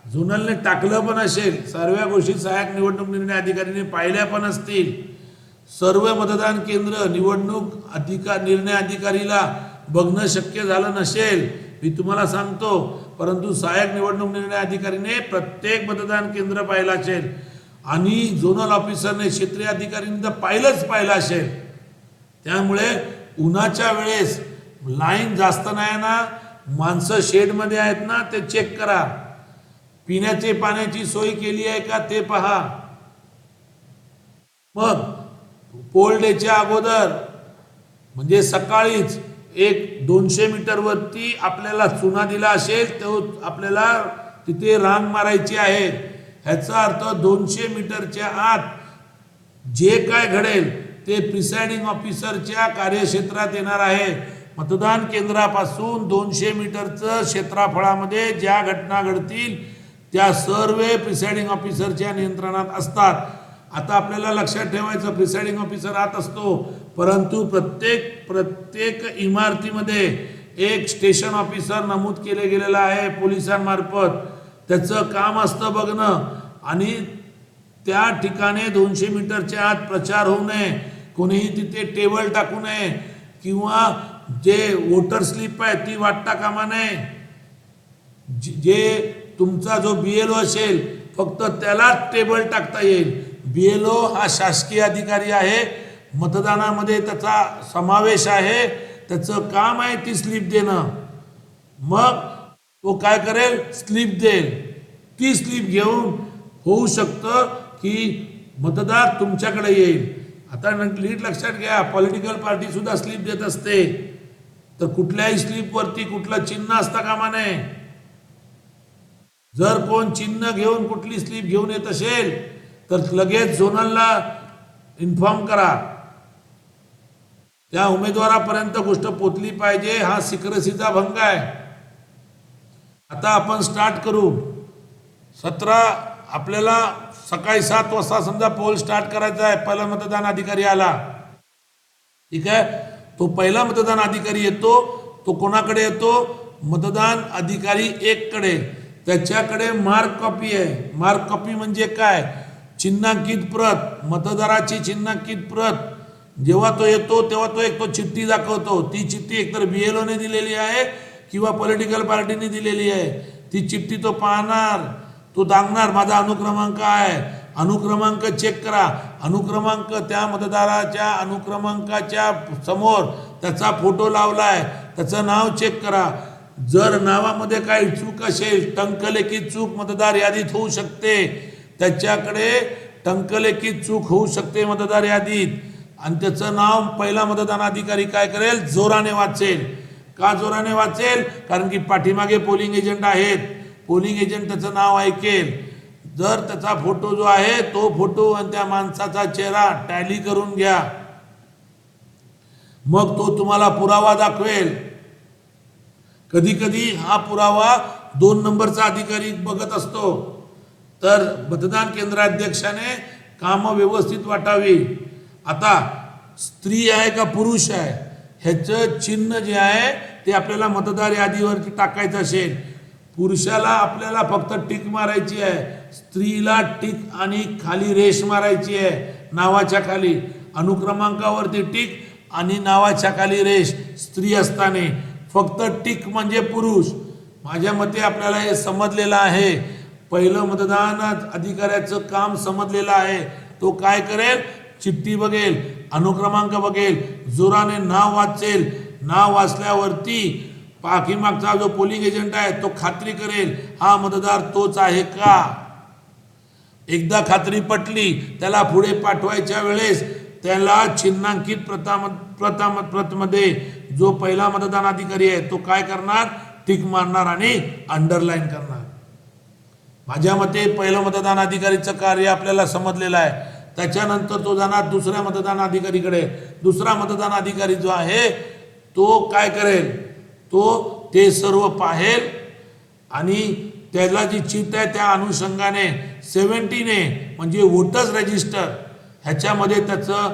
झोनलने टाकलं पण असेल, सर्व गोष्टी सहाय्यक निवडणूक निर्णय अधिकाऱ्यांनी पाहिल्या पण असतील. सर्व मतदान केंद्र निवडणूक निर्णय अधिकारीला बघणं शक्य झालं नसेल, मी तुम्हाला सांगतो, परंतु सहाय्यक निवडणूक निर्णय अधिकारीने प्रत्येक मतदान केंद्र पाहिलं असेल आणि झोनल ऑफिसरने क्षेत्रीय अधिकाऱ्यांनी तर पाहिलं असेल. त्यामुळे उन्हाच्या वेळेस लाईन जास्त नाही ना, माणसं शेडमध्ये आहेत ना ते चेक करा. पिण्याचे पाण्याची सोय केली आहे का ते पहा. मग पोल डेच्या अगोदर म्हणजे सकाळीच एक 200 मीटरवरती आपल्याला चुना दिला असेल तो आपल्याला तिथे रांग मारायची आहे. ह्याचा अर्थ 200 मीटरच्या आत जे काय घडेल ते प्रिसाइडिंग ऑफिसरच्या कार्यक्षेत्रात येणार आहे. मतदान केंद्रापासून 200 मीटरचं क्षेत्रफळामध्ये ज्या घटना घडतील त्या सर्व प्रिसाइडिंग ऑफिसरच्या नियंत्रणात असतात. आता आपल्याला लक्षात ठेवायचं, प्रिसाइडिंग ऑफिसर आत असतो, परंतु प्रत्येक इमारतीमध्ये एक स्टेशन ऑफिसर नमूद केले गेलेला आहे पोलिसांमार्फत. त्याचं काम असतं बघणं आणि त्या ठिकाणी 200 मीटरच्या आत प्रचार होऊ नये, कोणीही तिथे टेबल टाकू नये किंवा जे वोटर स्लिप आहे ती वाटता कामा नये. जे तुमचा जो BLO असेल फक्त त्यालाच टेबल टाकता येईल. BLO हा शासकीय अधिकारी आहे, मतदानामध्ये त्याचा समावेश आहे, त्याचं काम आहे ती स्लिप देणं. मग तो काय करेल, स्लिप देईल. ती स्लिप घेऊन होऊ शकतं की मतदार तुमच्याकडे येईल. आता नीट लक्षात घ्या, पॉलिटिकल पार्टी सुद्धा स्लिप देत असते, तर कुठल्याही स्लिपवरती कुठलं चिन्ह असता कामा नये. जर कोण चिन्ह घेऊन कुठली स्लिप घेऊन येत असेल तर लगेच झोनलला इन्फॉर्म करा. त्या उमेदवारापर्यंत गोष्ट पोचली पाहिजे. हा सिक्रेसीचा भंग आहे. आता आपण स्टार्ट करू. 17 आपल्याला सकाळी 7 वाजता समजा पोल स्टार्ट करायचा आहे. पहिला मतदान अधिकारी आला, ठीक आहे. तो पहिला मतदान अधिकारी येतो, तो कोणाकडे येतो? मतदान अधिकारी 1 कडे. त्याच्याकडे मार्क कॉपी आहे. मार्क कॉपी म्हणजे काय? चिन्हांकित प्रत, मतदाराची चिन्हांकित प्रत. जेव्हा तो येतो तेव्हा तो चिठ्ठी दाखवतो. ती चिठ्ठी एकतर BLO ने दिलेली आहे किंवा पॉलिटिकल पार्टीने दिलेली आहे. ती चिठ्ठी तो पाहणार, तो दांगणार माझा अनुक्रमांक आहे. अनुक्रमांक चेक करा. अनुक्रमांक त्या मतदाराच्या अनुक्रमांकाच्या समोर त्याचा फोटो लावलाय, त्याचं नाव चेक करा. जर नावामध्ये काही चूक असेल, टंकलेखित चूक मतदार यादीत होऊ शकते. त्याच्याकडे टंकलेखित चूक होऊ शकते मतदार यादीत, आणि त्याचं नाव पहिला मतदान अधिकारी काय करेल? जोराने वाचेल. का जोराने वाचेल? कारण की पाठीमागे पोलिंग एजंट आहेत. पोलिंग एजंट त्याचं नाव ऐकेल. जर त्याचा फोटो जो आहे तो फोटो आणि त्या माणसाचा चेहरा टॅली करून घ्या, मग तो तुम्हाला पुरावा दाखवेल. कधी कधी हा पुरावा 2 नंबरचा अधिकारी बघत असतो. तर मतदान केंद्राध्यक्षाने काम व्यवस्थित वाटावी. आता स्त्री आहे का पुरुष आहे ह्याचं चिन्ह जे आहे ते आपल्याला मतदार यादीवरती टाकायचं असेल. पुरुषाला आपल्याला फक्त टिक मारायची आहे, स्त्रीला टिक आणि खाली रेष मारायची आहे. नावाच्या खाली अनुक्रमांकावरती टिक आणि नावाच्या खाली रेष. स्त्री असताना फक्त टिक म्हणजे पुरुष. माझ्या मते आपल्याला हे समजलेलं आहे. पहिलं मतदान अधिकाऱ्याचं काम समजलेलं आहे. तो काय करेल? चिठ्ठी बघेल, अनुक्रमांक बघेल, जोराने नाव वाचेल. नाव वाचल्यावरती पाठीमागचा जो पोलिंग एजंट आहे तो खात्री करेल हा मतदार तोच आहे का. एकदा खात्री पटली, त्याला पुढे पाठवायच्या वेळेस त्याला चिन्हांकित प्रतमध्ये जो पहिला मतदान अधिकारी आहे तो काय करणार? टिक मारणार आणि अंडरलाईन करणार. माझ्या मते पहिलं मतदान अधिकारीचं कार्य आपल्याला समजलेलं आहे. त्याच्यानंतर तो जाणार दुसऱ्या मतदान अधिकारीकडे. दुसरा मतदान अधिकारी जो आहे तो काय करेल? तो ते सर्व पाहेल आणि त्याला जी चिट आहे त्या अनुषंगाने 70 ने म्हणजे वोटर्स रजिस्टर ह्याच्यामध्ये त्याचं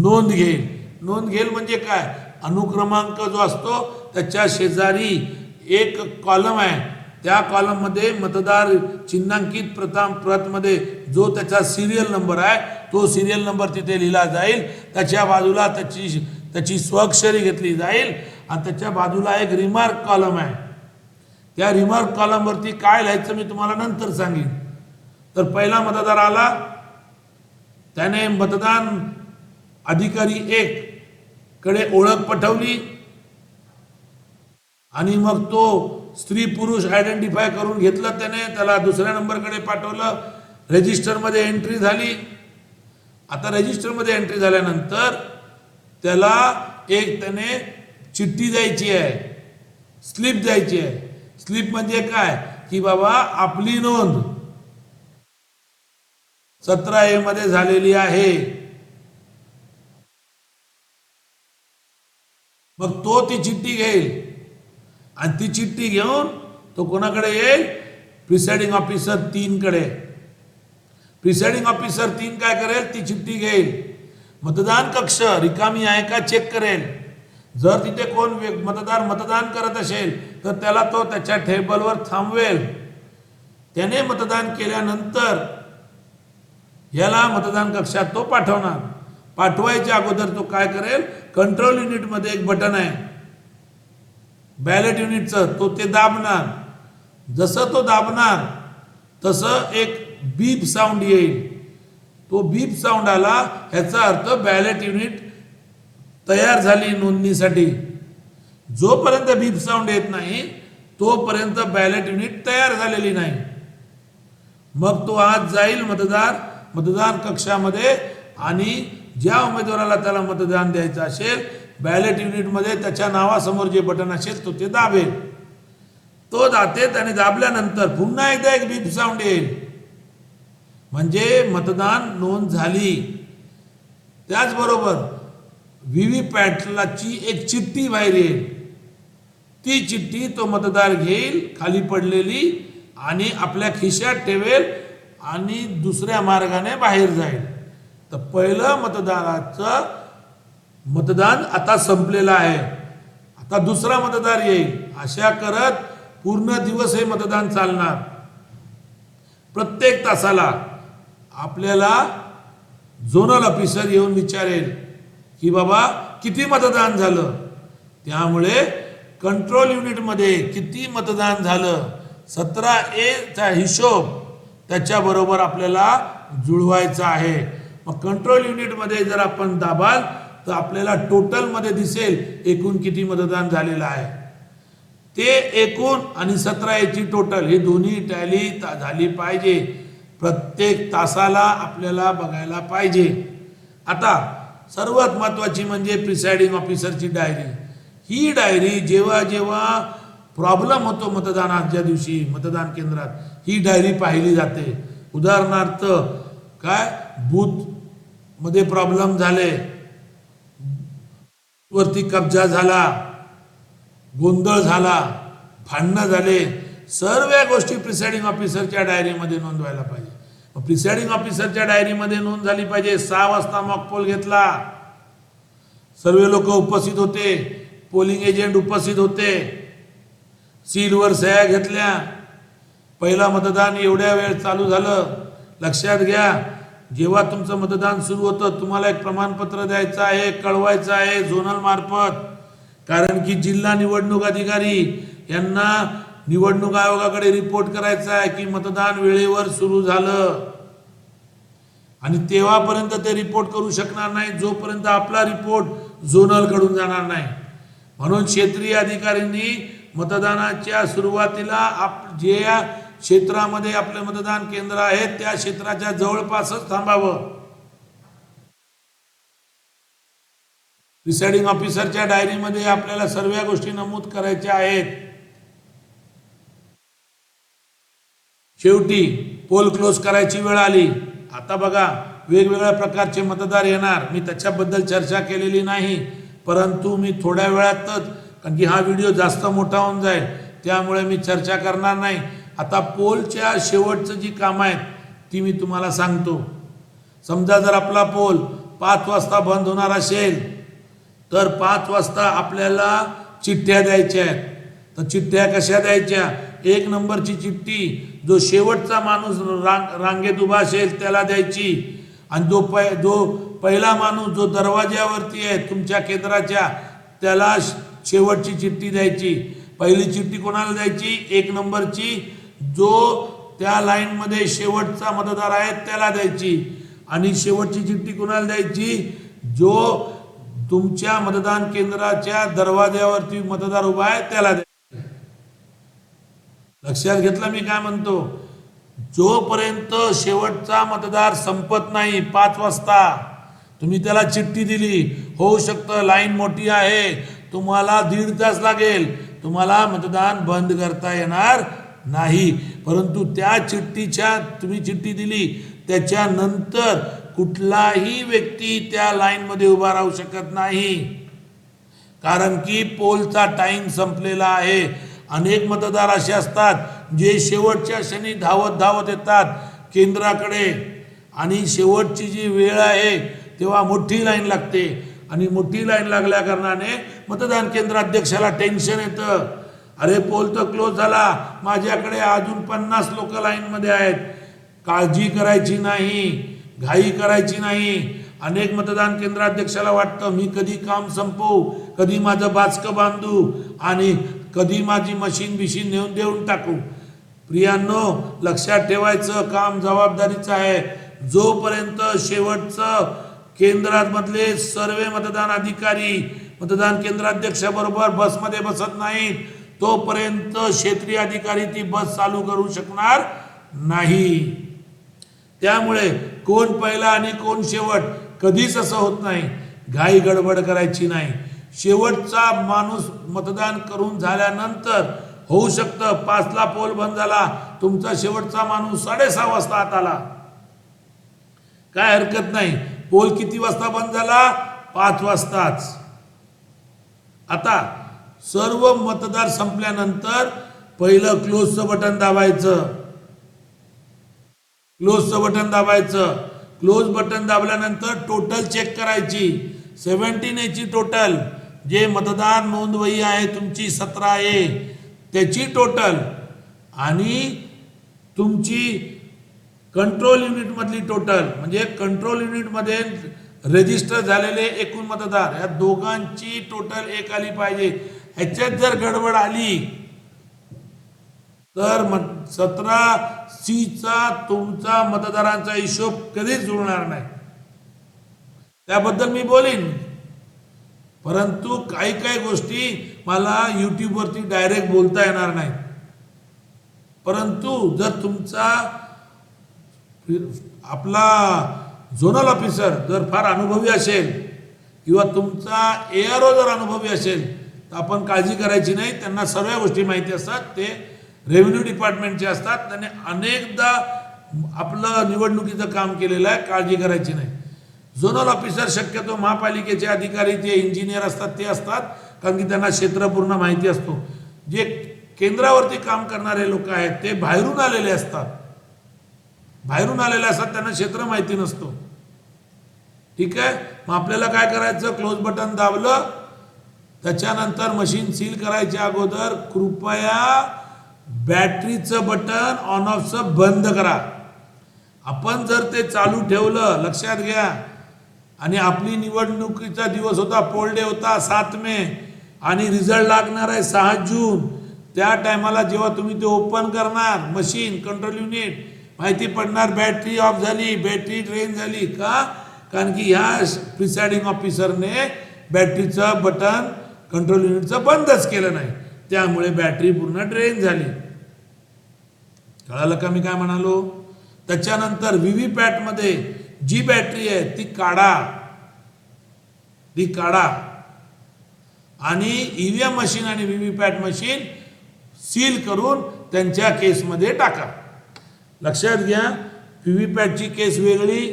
नोंद घेईल. नोंद घेईल म्हणजे काय? अनुक्रमांक जो असतो त्याच्या शेजारी एक कॉलम आहे. त्या कॉलममध्ये मतदार चिन्हांकित प्रतमध्ये जो त्याचा सिरियल नंबर आहे तो सिरियल नंबर तिथे लिहिला जाईल. त्याच्या बाजूला त्याची स्वाक्षरी घेतली जाईल आणि त्याच्या बाजूला एक रिमार्क कॉलम आहे. त्या रिमार्क कॉलमवरती काय लिहायचं मी तुम्हाला नंतर सांगेन. तर पहिला मतदार आला, त्याने मतदान अधिकारी 1 कडे ओळख पटवली आणि मग तो स्त्री पुरुष आयडेंटिफाय करून घेतलं त्याने. त्याला दुसऱ्या नंबरकडे पाठवलं. रजिस्टरमध्ये एंट्री झाली. आता रजिस्टरमध्ये एंट्री झाल्यानंतर त्याला त्याने चिठ्ठी द्यायची आहे, स्लिप द्यायची आहे. स्लिप म्हणजे काय? की बाबा आपली नोंद 17A मध्ये झालेली आहे. मग तो ती चिठ्ठी घेईल आणि ती चिठ्ठी घेऊन तो कोणाकडे येईल? प्रिसाइडिंग ऑफिसर 3 कडे. प्रिसाइडिंग ऑफिसर 3 काय करेल? ती चिठ्ठी घेईल. मतदान कक्ष रिकामी आहे का चेक करेल. जर तिथे कोण मतदार मतदान करत असेल तर त्याला तो त्याच्या टेबलवर थांबवेल. त्याने मतदान केल्यानंतर याला मतदान कक्षात तो पाठवणार. पाठवायच्या अगोदर तो काय करेल? कंट्रोल युनिटमध्ये एक बटन आहे बॅलेट युनिटचं, तो ते दाबणार. जसं तो दाबणार तसं एक बीप साऊंड येईल. तो बीप साऊंड आला ह्याचा अर्थ बॅलेट युनिट तयार झाली नोंदणीसाठी. जोपर्यंत बीप साऊंड येत नाही तोपर्यंत बॅलेट युनिट तयार झालेली नाही. मग तो आज जाईल मतदार मतदान कक्षामध्ये आणि ज्या उमेदवाराला त्याला मतदान द्यायचं असेल बॅलेट युनिटमध्ये त्याच्या नावासमोर जे बटन असेल तो ते दाबेल. तो दाते त्याने दाबल्यानंतर पुन्हा एकदा एक बीप साऊंड येईल, म्हणजे मतदान नोंद झाली. त्याचबरोबर व्हीव्हीपॅटची एक चिठ्ठी बाहेर येईल. ती चिठ्ठी तो मतदार घेईल खाली पडलेली आणि आपल्या खिशात ठेवेल आणि दुसऱ्या मार्गाने बाहेर जाईल. तर पहिलं मतदाराचं मतदान आता संपलेलं आहे, आता दुसरा मतदार येईल. अशा करत पूर्ण दिवस हे मतदान चालणार. प्रत्येक तासाला आपल्याला झोनल ऑफिसर येऊन विचारेल की बाबा किती मतदान झालं. त्यामुळे कंट्रोल युनिटमध्ये किती मतदान झालं 17A चा हिशोब त्याच्याबरोबर आपल्याला जुळवायचा आहे. मग कंट्रोल युनिटमध्ये जर आपण दाबाल तर आपल्याला टोटलमध्ये दिसेल एकूण किती मतदान झालेलं आहे. ते एकूण आणि 17A टोटल हे दोन्ही टॅली झाली पाहिजे. प्रत्येक तासाला आपल्याला बघायला पाहिजे. आता सर्वात महत्त्वाची म्हणजे प्रिसाइडिंग ऑफिसरची डायरी. ही डायरी जेव्हा जेव्हा प्रॉब्लेम होतो मतदानाच्या दिवशी मतदान केंद्रात ही डायरी पाहिली जाते. उदाहरणार्थ काय बूथ मध्ये प्रॉब्लेम झाले, वरती कब्जा झाला, गोंधळ झाला, भांडणं झाले, सर्व गोष्टी प्रिसाइडिंग ऑफिसरच्या डायरीमध्ये नोंदवायला पाहिजे. प्रिसाइडिंग ऑफिसरच्या डायरीमध्ये नोंद झाली पाहिजे. 6 वाजता मॉक पोल घेतला, सर्व लोक उपस्थित होते, पोलिंग एजंट उपस्थित होते, सीलवर सह्या घेतल्या, पहिला मतदान एवढ्या वेळ चालू झालं. लक्षात घ्या, जेव्हा तुमचं मतदान सुरू होतं तुम्हाला एक प्रमाणपत्र द्यायचं आहे, कळवायचं आहे झोनल मार्फत. कारण की जिल्हा निवडणूक अधिकारी यांना निवडणूक आयोगाकडे रिपोर्ट करायचा आहे की मतदान वेळेवर सुरू झालं, आणि तेव्हापर्यंत ते रिपोर्ट करू शकणार नाही जोपर्यंत आपला रिपोर्ट झोनल कडून जाणार नाही. म्हणून क्षेत्रीय अधिकाऱ्यांनी मतदानाच्या सुरुवातीला जे क्षेत्रामध्ये आपले मतदान केंद्र आहे त्या क्षेत्राच्या जवळपासच थांबावं. प्रिसाइडिंग ऑफिसरच्या डायरीमध्ये आपल्याला सर्व गोष्टी नमूद करायच्या आहेत. शेवटी पोल क्लोज करायची वेळ आली. आता बघा वेगवेगळ्या प्रकारचे मतदार येणार, मी त्याच्याबद्दल चर्चा केलेली नाही, परंतु मी थोड्या वेळातच, कारण की हा व्हिडिओ जास्त मोठा होऊन जाईल त्यामुळे मी चर्चा करणार नाही. आता पोलच्या शेवटचं जी कामं आहेत ती मी तुम्हाला सांगतो. समजा जर आपला पोल 5 वाजता बंद होणार असेल तर 5 वाजता आपल्याला चिठ्ठ्या द्यायच्या आहेत. तर चिठ्ठ्या कशा द्यायच्या? 1 नंबरची चिठ्ठी जो शेवटचा माणूस रांगेत उभा असेल त्याला द्यायची, आणि जो पहिला माणूस जो दरवाज्यावरती आहे तुमच्या केंद्राच्या त्याला शेवटची चिठ्ठी द्यायची. पहिली चिठ्ठी कोणाला द्यायची? 1 नंबरची जो त्या लाईन मध्ये शेवटचा मतदार आहे त्याला द्यायची, आणि शेवटची चिठ्ठी कोणाला द्यायची? जो तुमच्या मतदान केंद्राच्या दरवाज्यावरती मतदार उभा आहे त्याला द्यायची. लक्षात घेतलं मी काय म्हणतो? जोपर्यंत शेवटचा मतदार संपत नाही 5 वाजता तुम्ही त्याला चिठ्ठी दिली, होऊ शकतं लाईन मोठी आहे, तुम्हाला 1.5 तास लागेल, तुम्हाला मतदान बंद करता येणार नाही. परंतु त्या चिठ्ठीच्या तुम्ही चिठ्ठी दिली त्याच्यानंतर कुठलाही व्यक्ती त्या लाईन मध्ये उभा राहू शकत नाही, कारण की पोलचा टाइम संपलेला आहे. अनेक मतदार असे असतात जे शेवटच्या क्षणी धावत येतात केंद्राकडे, आणि शेवटची जी वेळ आहे तेव्हा मोठी लाईन लागते, आणि मोठी लाईन लागल्या कारणाने मतदान केंद्राध्यक्षाला टेन्शन येतं. अरे पोल तर क्लोज झाला, माझ्याकडे अजून 50 लोक लाईन मध्ये आहेत. काळजी करायची नाही, घाई करायची नाही. अनेक मतदान केंद्राध्यक्षाला वाटतं मी कधी काम संपवू, कधी माझं बाचकं बांधू, आणि कधी माझी मशीन बिशीन नेऊन देऊन टाकू. प्रियांनो, लक्षात ठेवायचं काम जबाबदारीचं आहे. जोपर्यंत शेवटचं केंद्रामधले सर्व मतदान अधिकारी मतदान केंद्राध्यक्षाबरोबर बसमध्ये बसत नाहीत तोपर्यंत क्षेत्रीय अधिकारी ती बस चालू करू शकणार नाही. त्यामुळे कोण पहिला आणि कोण शेवट कधीच असं होत नाही. घाई गडबड करायची नाही. शेवटचा माणूस मतदान करून झाल्यानंतर होऊ शकतं 5ला पोल बंद झाला, तुमचा शेवटचा माणूस 6:30 वाजता आत आला, काय हरकत नाही. पोल किती वाजता बंद झाला? 5 वाजताच. आता सर्व मतदार संपल्यानंतर पहिलं क्लोजचं बटन दाबायचं. क्लोजचं बटन दाबायचं. क्लोज बटन दाबल्यानंतर टोटल चेक करायची. 17A ची टोटल, जे मतदार नोंदवही आहे तुमची 17A त्याची टोटल, आणि तुमची कंट्रोल युनिटमधली टोटल, म्हणजे कंट्रोल युनिटमध्ये रजिस्टर झालेले एकूण मतदार, या दोघांची टोटल एक आली पाहिजे. ह्याच्यात जर गडबड आली तर 17C तुमचा मतदारांचा हिशोब कधीच जुळणार नाही. त्याबद्दल मी बोलीन, परंतु काही काही गोष्टी मला यूट्यूबवरती डायरेक्ट बोलता येणार नाही. परंतु जर तुमचा आपला झोनल ऑफिसर जर फार अनुभवी असेल किंवा तुमचा ARO जर अनुभवी असेल तर आपण काळजी करायची नाही. त्यांना सर्व गोष्टी माहिती असतात. ते रेव्हेन्यू डिपार्टमेंटचे असतात. त्यांनी अनेकदा आपलं निवडणुकीचं काम केलेलं आहे. काळजी करायची नाही. झोनल ऑफिसर शक्यतो महापालिकेचे अधिकारी, ते इंजिनियर असतात, ते असतात, कारण की त्यांना क्षेत्र पूर्ण माहिती असतो. जे केंद्रावरती काम करणारे लोक आहेत ते बाहेरून आलेले असतात. त्यांना क्षेत्र माहिती नसतो. ठीक आहे. मग आपल्याला काय करायचं? क्लोज बटन दाबलं, त्याच्यानंतर मशीन सील करायच्या अगोदर कृपया बॅटरीचं बटन ऑन ऑफचं बंद करा. आपण जर ते चालू ठेवलं, लक्षात घ्या, आणि आपली निवडणुकीचा दिवस होता, पोल डे होता 7 मे, आणि रिझल्ट लागणार आहे 6 जून, त्या टायमाला जेव्हा तुम्ही ते ओपन करणार मशीन कंट्रोल युनिट, माहिती पडणार बॅटरी ऑफ झाली, बॅटरी ड्रेन झाली. का? कारण की ह्या प्रिसाइडिंग ऑफिसरने बॅटरीचं बटन कंट्रोल युनिटचं बंदच केलं नाही, त्यामुळे बॅटरी पूर्ण ड्रेन झाली. कळालं का मी काय म्हणालो? त्याच्यानंतर व्हीव्हीपॅट मध्ये जी बॅटरी आहे ती काढा आणि ईव्हीएम मशीन आणि व्हीव्हीपॅट मशीन सील करून त्यांच्या केसमध्ये टाका. लक्षात घ्या, व्हीव्हीपॅटची केस वेगळी,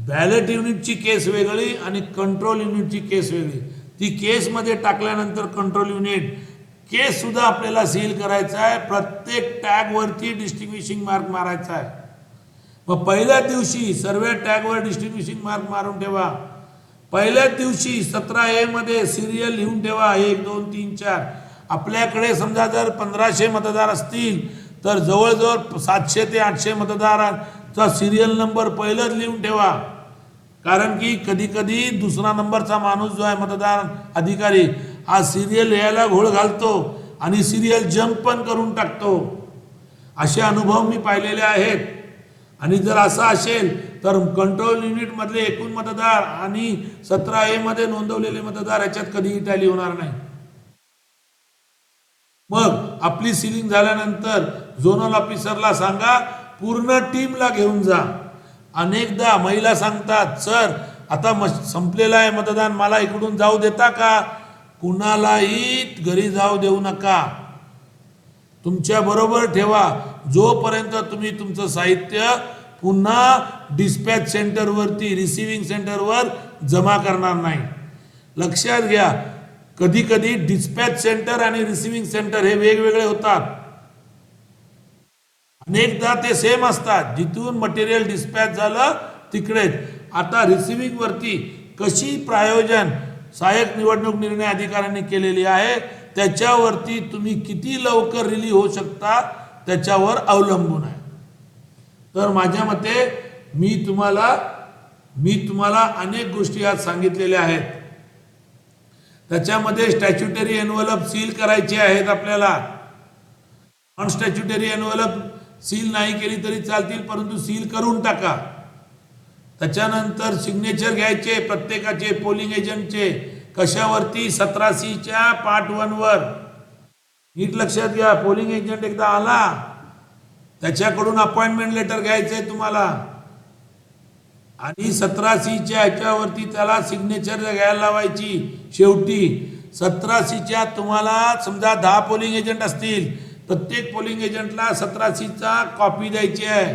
बॅलेट युनिटची केस वेगळी आणि कंट्रोल युनिटची केस वेगळी. ती केसमध्ये टाकल्यानंतर कंट्रोल युनिट केस सुद्धा आपल्याला सील करायचा आहे. प्रत्येक टॅगवरती डिस्टिंग्विशिंग मार्क मारायचा आहे. मग पहिल्या दिवशी सर्व टॅगवर डिस्टिंग्विशिंग मार्क मारून ठेवा. पहिल्याच दिवशी 17A मध्ये सिरियल लिहून ठेवा, 1 2 3 4. आपल्याकडे समजा जर 1500 मतदार असतील तर जवळजवळ 700 ते 800 मतदारांचा सिरियल नंबर पहिलंच लिहून ठेवा. कारण की कधी कधी दुसरा नंबरचा माणूस जो आहे मतदार अधिकारी, हा सिरियल यायला घोळ घालतो आणि सिरियल जंप पण करून टाकतो. असे अनुभव मी पाहिलेले आहेत. आणि जर असं असेल तर कंट्रोल युनिट मधले एकूण मतदार आणि 17A मध्ये नोंदवलेले मतदार याच्यात कधीही टॅली होणार नाही. मग आपली सिलिंग झाल्यानंतर झोनल ऑफिसरला सांगा पूर्ण टीमला घेऊन जा. अनेकदा महिला सांगतात, सर आता संपलेलं आहे मतदान, मला इकडून जाऊ देता का? कुणालाही घरी जाऊ देऊ नका, तुमच्या बरोबर ठेवा जोपर्यंत तुम्ही तुमचं साहित्य पुन्हा डिस्पॅच सेंटरवरती, रिसिव्हिंग सेंटरवर जमा करणार नाही. लक्षात घ्या, कधी कधी डिस्पॅच सेंटर आणि रिसिव्हिंग सेंटर हे वेगवेगळे होतात. अनेकदा ते सेम असतात. जिथून मटेरियल डिस्पॅच झालं तिकडेच. आता रिसिव्हिंग वरती कशी प्रायोजन सहाय्यक निवडणूक निर्णय अधिकाऱ्यांनी केलेली आहे त्याच्यावरती तुम्ही किती लवकर रिलीज होऊ शकता त्याच्यावर अवलंबून आहे. तर माझ्या मते मी तुम्हाला अनेक गोष्टी आज सांगितलेल्या आहेत. त्याच्यामध्ये स्टॅच्युटरी एनव्हलप सील करायची आहेत आपल्याला. नॉन स्टॅच्युटरी एनव्हलप सील नाही केली तरी चालतील, परंतु सील करून टाका. त्याच्यानंतर सिग्नेचर घ्यायचे प्रत्येकाचे, पोलिंग एजंटचे. कशावरती? 17C पार्ट 1 वर. नीट लक्षात घ्या, पोलिंग एजंट एकदा आला त्याच्याकडून अपॉइंटमेंट लेटर घ्यायचंय तुम्हाला आणि 17C ह्याच्यावरती त्याला सिग्नेचर घ्यायला लावायची. शेवटी 17C तुम्हाला समजा 10 पोलिंग एजंट असतील, प्रत्येक पोलिंग एजंटला 17C कॉपी द्यायची आहे.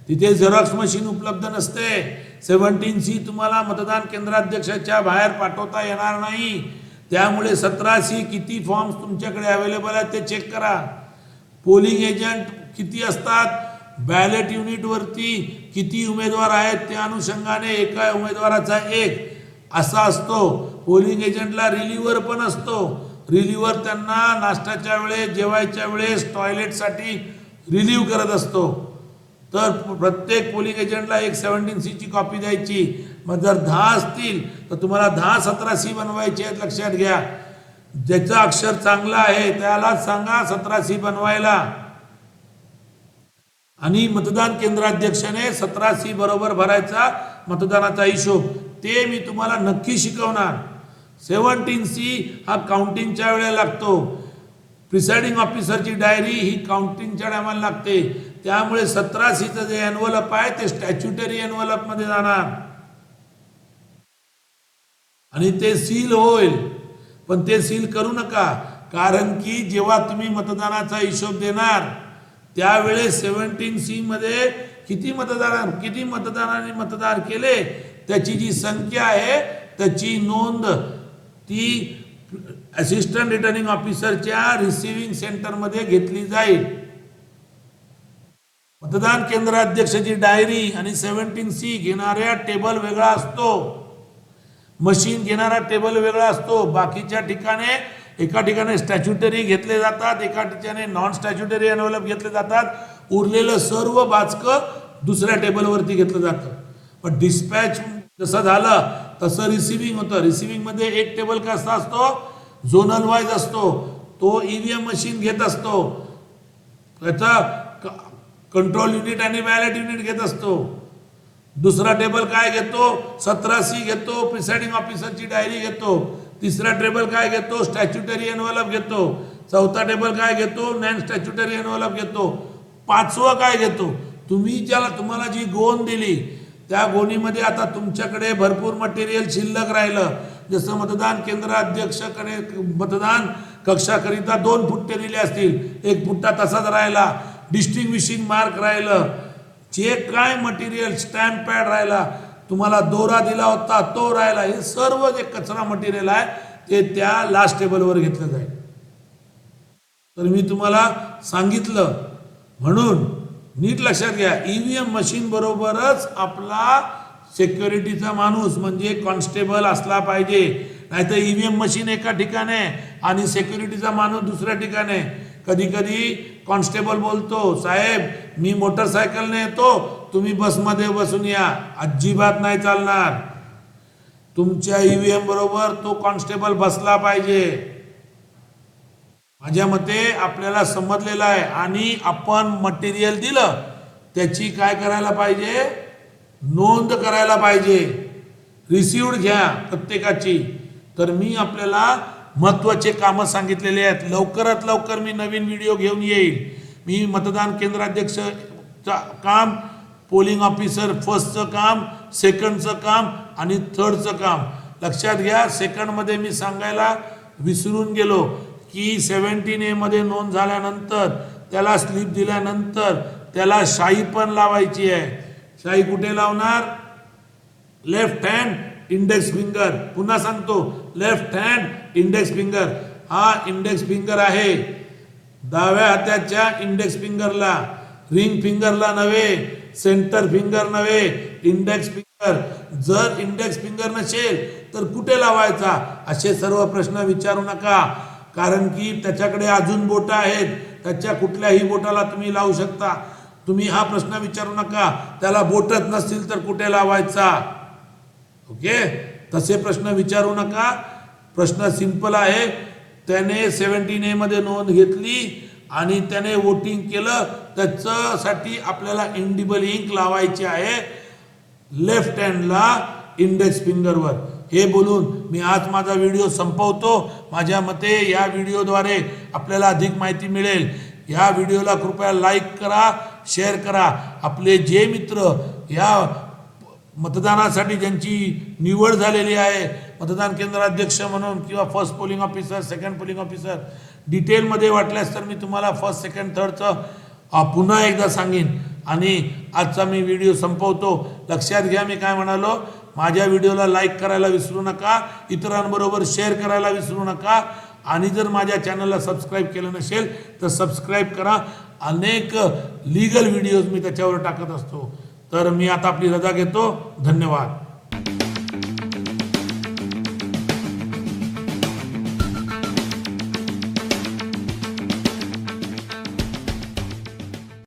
तिथे झेरॉक्स मशीन उपलब्ध नसते. 17C तुम्हाला मतदान केंद्राध्यक्षाच्या बाहेर पाठवता येणार नाही. त्यामुळे 17C किती फॉर्म्स तुमच्याकडे अवेलेबल आहेत ते चेक करा. पोलिंग एजंट किती असतात, बॅलेट युनिटवरती किती उमेदवार आहेत त्या अनुषंगाने एका उमेदवाराचा 1 असा असतो. पोलिंग एजंटला रिलीव्हर पण असतो. रिलीव्हर त्यांना नाश्त्याच्या वेळेस, जेवायच्या वेळेस, टॉयलेटसाठी रिलीव्ह करत असतो. तर प्रत्येक पोलिंग एजंटला एक 17C कॉपी द्यायची. मग जर 10 असतील तर तुम्हाला 10 17C बनवायचे आहेत. लक्षात घ्या, ज्याचं अक्षर चांगलं आहे त्यालाच सांगा 17C बनवायला. आणि मतदान केंद्राध्यक्षाने 17C बरोबर भरायचा मतदानाचा हिशोब, ते मी तुम्हाला नक्की शिकवणार. 17C हा काउंटिंगच्या वेळेला लागतो. प्रिसाइडिंग ऑफिसरची डायरी ही काउंटिंगच्या टायमाला लागते. त्यामुळे 17Cचं जे एनव्हलप आहे ते स्टॅच्युटरी एनव्हलप मध्ये जाणार आणि ते सील होईल. पण ते सील करू नका, कारण की जेव्हा तुम्ही मतदानाचा हिशोब देणार त्यावेळेस 17C मध्ये किती मतदारांनी मतदान केले त्याची जी संख्या आहे त्याची नोंद ती असिस्टंट रिटर्निंग ऑफिसरच्या रिसिव्हिंग सेंटरमध्ये घेतली जाईल. मतदान केंद्राध्यक्षाची डायरी आणि 17C घेणाऱ्या टेबल वेगळा असतो. मशीन घेणारा टेबल वेगळा असतो. बाकीच्या ठिकाणी एका ठिकाणी स्टॅच्युटरी घेतले जातात, एका ठिकाणी नॉन स्टॅच्युटरी एनव्हलप घेतले जातात. उरलेलं सर्व बाचकं दुसऱ्या टेबलवरती घेतलं जातं. पण डिस्पॅच जसं झालं तसं रिसिव्हिंग होतं. रिसिव्हिंग मध्ये एक टेबल कसा असतो, झोनल वाईज असतो. तो ईव्हीएम मशीन घेत असतो, त्याचा कंट्रोल युनिट आणि बॅलेट युनिट घेत असतो. दुसरा टेबल काय घेतो, 17C घेतो, प्रिसाइडिंग ऑफिसरची डायरी घेतो. तिसरा टेबल काय घेतो, स्टॅच्युटरी एनव्हलप घेतो. चौथा टेबल काय घेतो, नॉन स्टॅच्युटरी एनव्हलप घेतो. पाचवं काय घेतो, तुम्हाला जी गोण दिली त्या गोणीमध्ये आता तुमच्याकडे भरपूर मटेरियल शिल्लक राहिलं. जसं मतदान केंद्राध्यक्षाकडे मतदान कक्षाकरिता 2 पुट्टे दिले असतील, 1 पुट्टा तसाच राहिला. डिस्टिंग्विशिंग मार्क राहिलं, जे काय मटेरियल, स्टॅम्प पॅड राहिला, तुम्हाला दोरा दिला होता तो राहिला. हे सर्व जे कचरा मटेरियल आहे ते त्या लास्ट टेबलवर घेतलं जाईल. तर मी तुम्हाला सांगितलं, म्हणून नीट लक्षात घ्या. ईव्हीएम मशीन बरोबरच आपला सिक्युरिटीचा माणूस म्हणजे कॉन्स्टेबल असला पाहिजे. नाहीतर ईव्हीएम मशीन एका ठिकाणी आणि सिक्युरिटीचा माणूस दुसऱ्या ठिकाणी. कधी कधी कॉन्स्टेबल बोलतो, साहेब मी मोटरसायकलने येतो, तुम्ही बसमध्ये बसून या. अजिबात नाही चालणार. तुमच्या ईव्हीएम बरोबर तो कॉन्स्टेबल बसला पाहिजे. माझ्या मते आपल्याला समजलेलं आहे. आणि आपण मटेरियल दिलं त्याची काय करायला पाहिजे, नोंद करायला पाहिजे. रिसिव्ड घ्या प्रत्येकाची. तर मी आपल्याला महत्त्वाचे कामं सांगितलेले आहेत. लवकरात लवकर मी नवीन व्हिडिओ घेऊन येईल. मी मतदान केंद्राध्यक्षचं काम, पोलिंग ऑफिसर फर्स्टचं काम, सेकंडचं काम आणि थर्डचं काम. लक्षात घ्या, सेकंडमध्ये मी सांगायला विसरून गेलो की 17A मध्ये नोंद झाल्यानंतर त्याला स्लिप दिल्यानंतर त्याला शाई पण लावायची आहे. शाई कुठे लावणार, लेफ्ट हँड इंडेक्स फिंगर. पुन्हा सांगतो, लेफ्ट हँड इंडेक्स फिंगर. हा इंडेक्स फिंगर आहे, डाव्या हाताच्या इंडेक्स फिंगरला, रिंग फिंगरला नव्हे, सेंटर फिंगर नव्हे, इंडेक्स फिंगर. जर इंडेक्स फिंगर नसेल तर कुठे लावायचा, असे सर्व प्रश्न विचारू नका. कारण की त्याच्याकडे अजून बोटं आहेत, त्याच्या कुठल्याही बोटाला तुम्ही लावू शकता. तुम्ही हा प्रश्न विचारू नका, त्याला बोटच नसतील तर कुठे लावायचा. ओके, तसे प्रश्न विचारू नका. प्रश्न सिंपल आहे. त्याने 17A मध्ये नोंद घेतली आणि त्याने वोटिंग केलं, त्याच्यासाठी आपल्याला इंडिबल इंक लावायची आहे लेफ्ट हँडला इंडेक्स फिंगरवर. हे बोलून मी आज माझा व्हिडिओ संपवतो. माझ्या मते या व्हिडिओद्वारे आपल्याला अधिक माहिती मिळेल. या व्हिडिओला कृपया लाईक करा, शेअर करा. आपले जे मित्र या मतदानासाठी ज्यांची निवड झालेली आहे मतदान केंद्राध्यक्ष म्हणून किंवा first polling officer, second polling officer, डिटेलमध्ये वाटल्यास तर मी तुम्हाला फर्स्ट, सेकंड, थर्डचं पुन्हा एकदा सांगेन. आणि आजचा मी व्हिडिओ संपवतो. लक्षात घ्या मी काय म्हणालो, माझ्या व्हिडिओला लाईक करायला विसरू नका, इतरांबरोबर शेअर करायला विसरू नका, आणि जर माझ्या चॅनलला सबस्क्राईब केलं नसेल तर सबस्क्राईब करा. अनेक लीगल व्हिडिओज मी त्याच्यावर टाकत असतो. तर मी आता आपली रजा घेतो. धन्यवाद.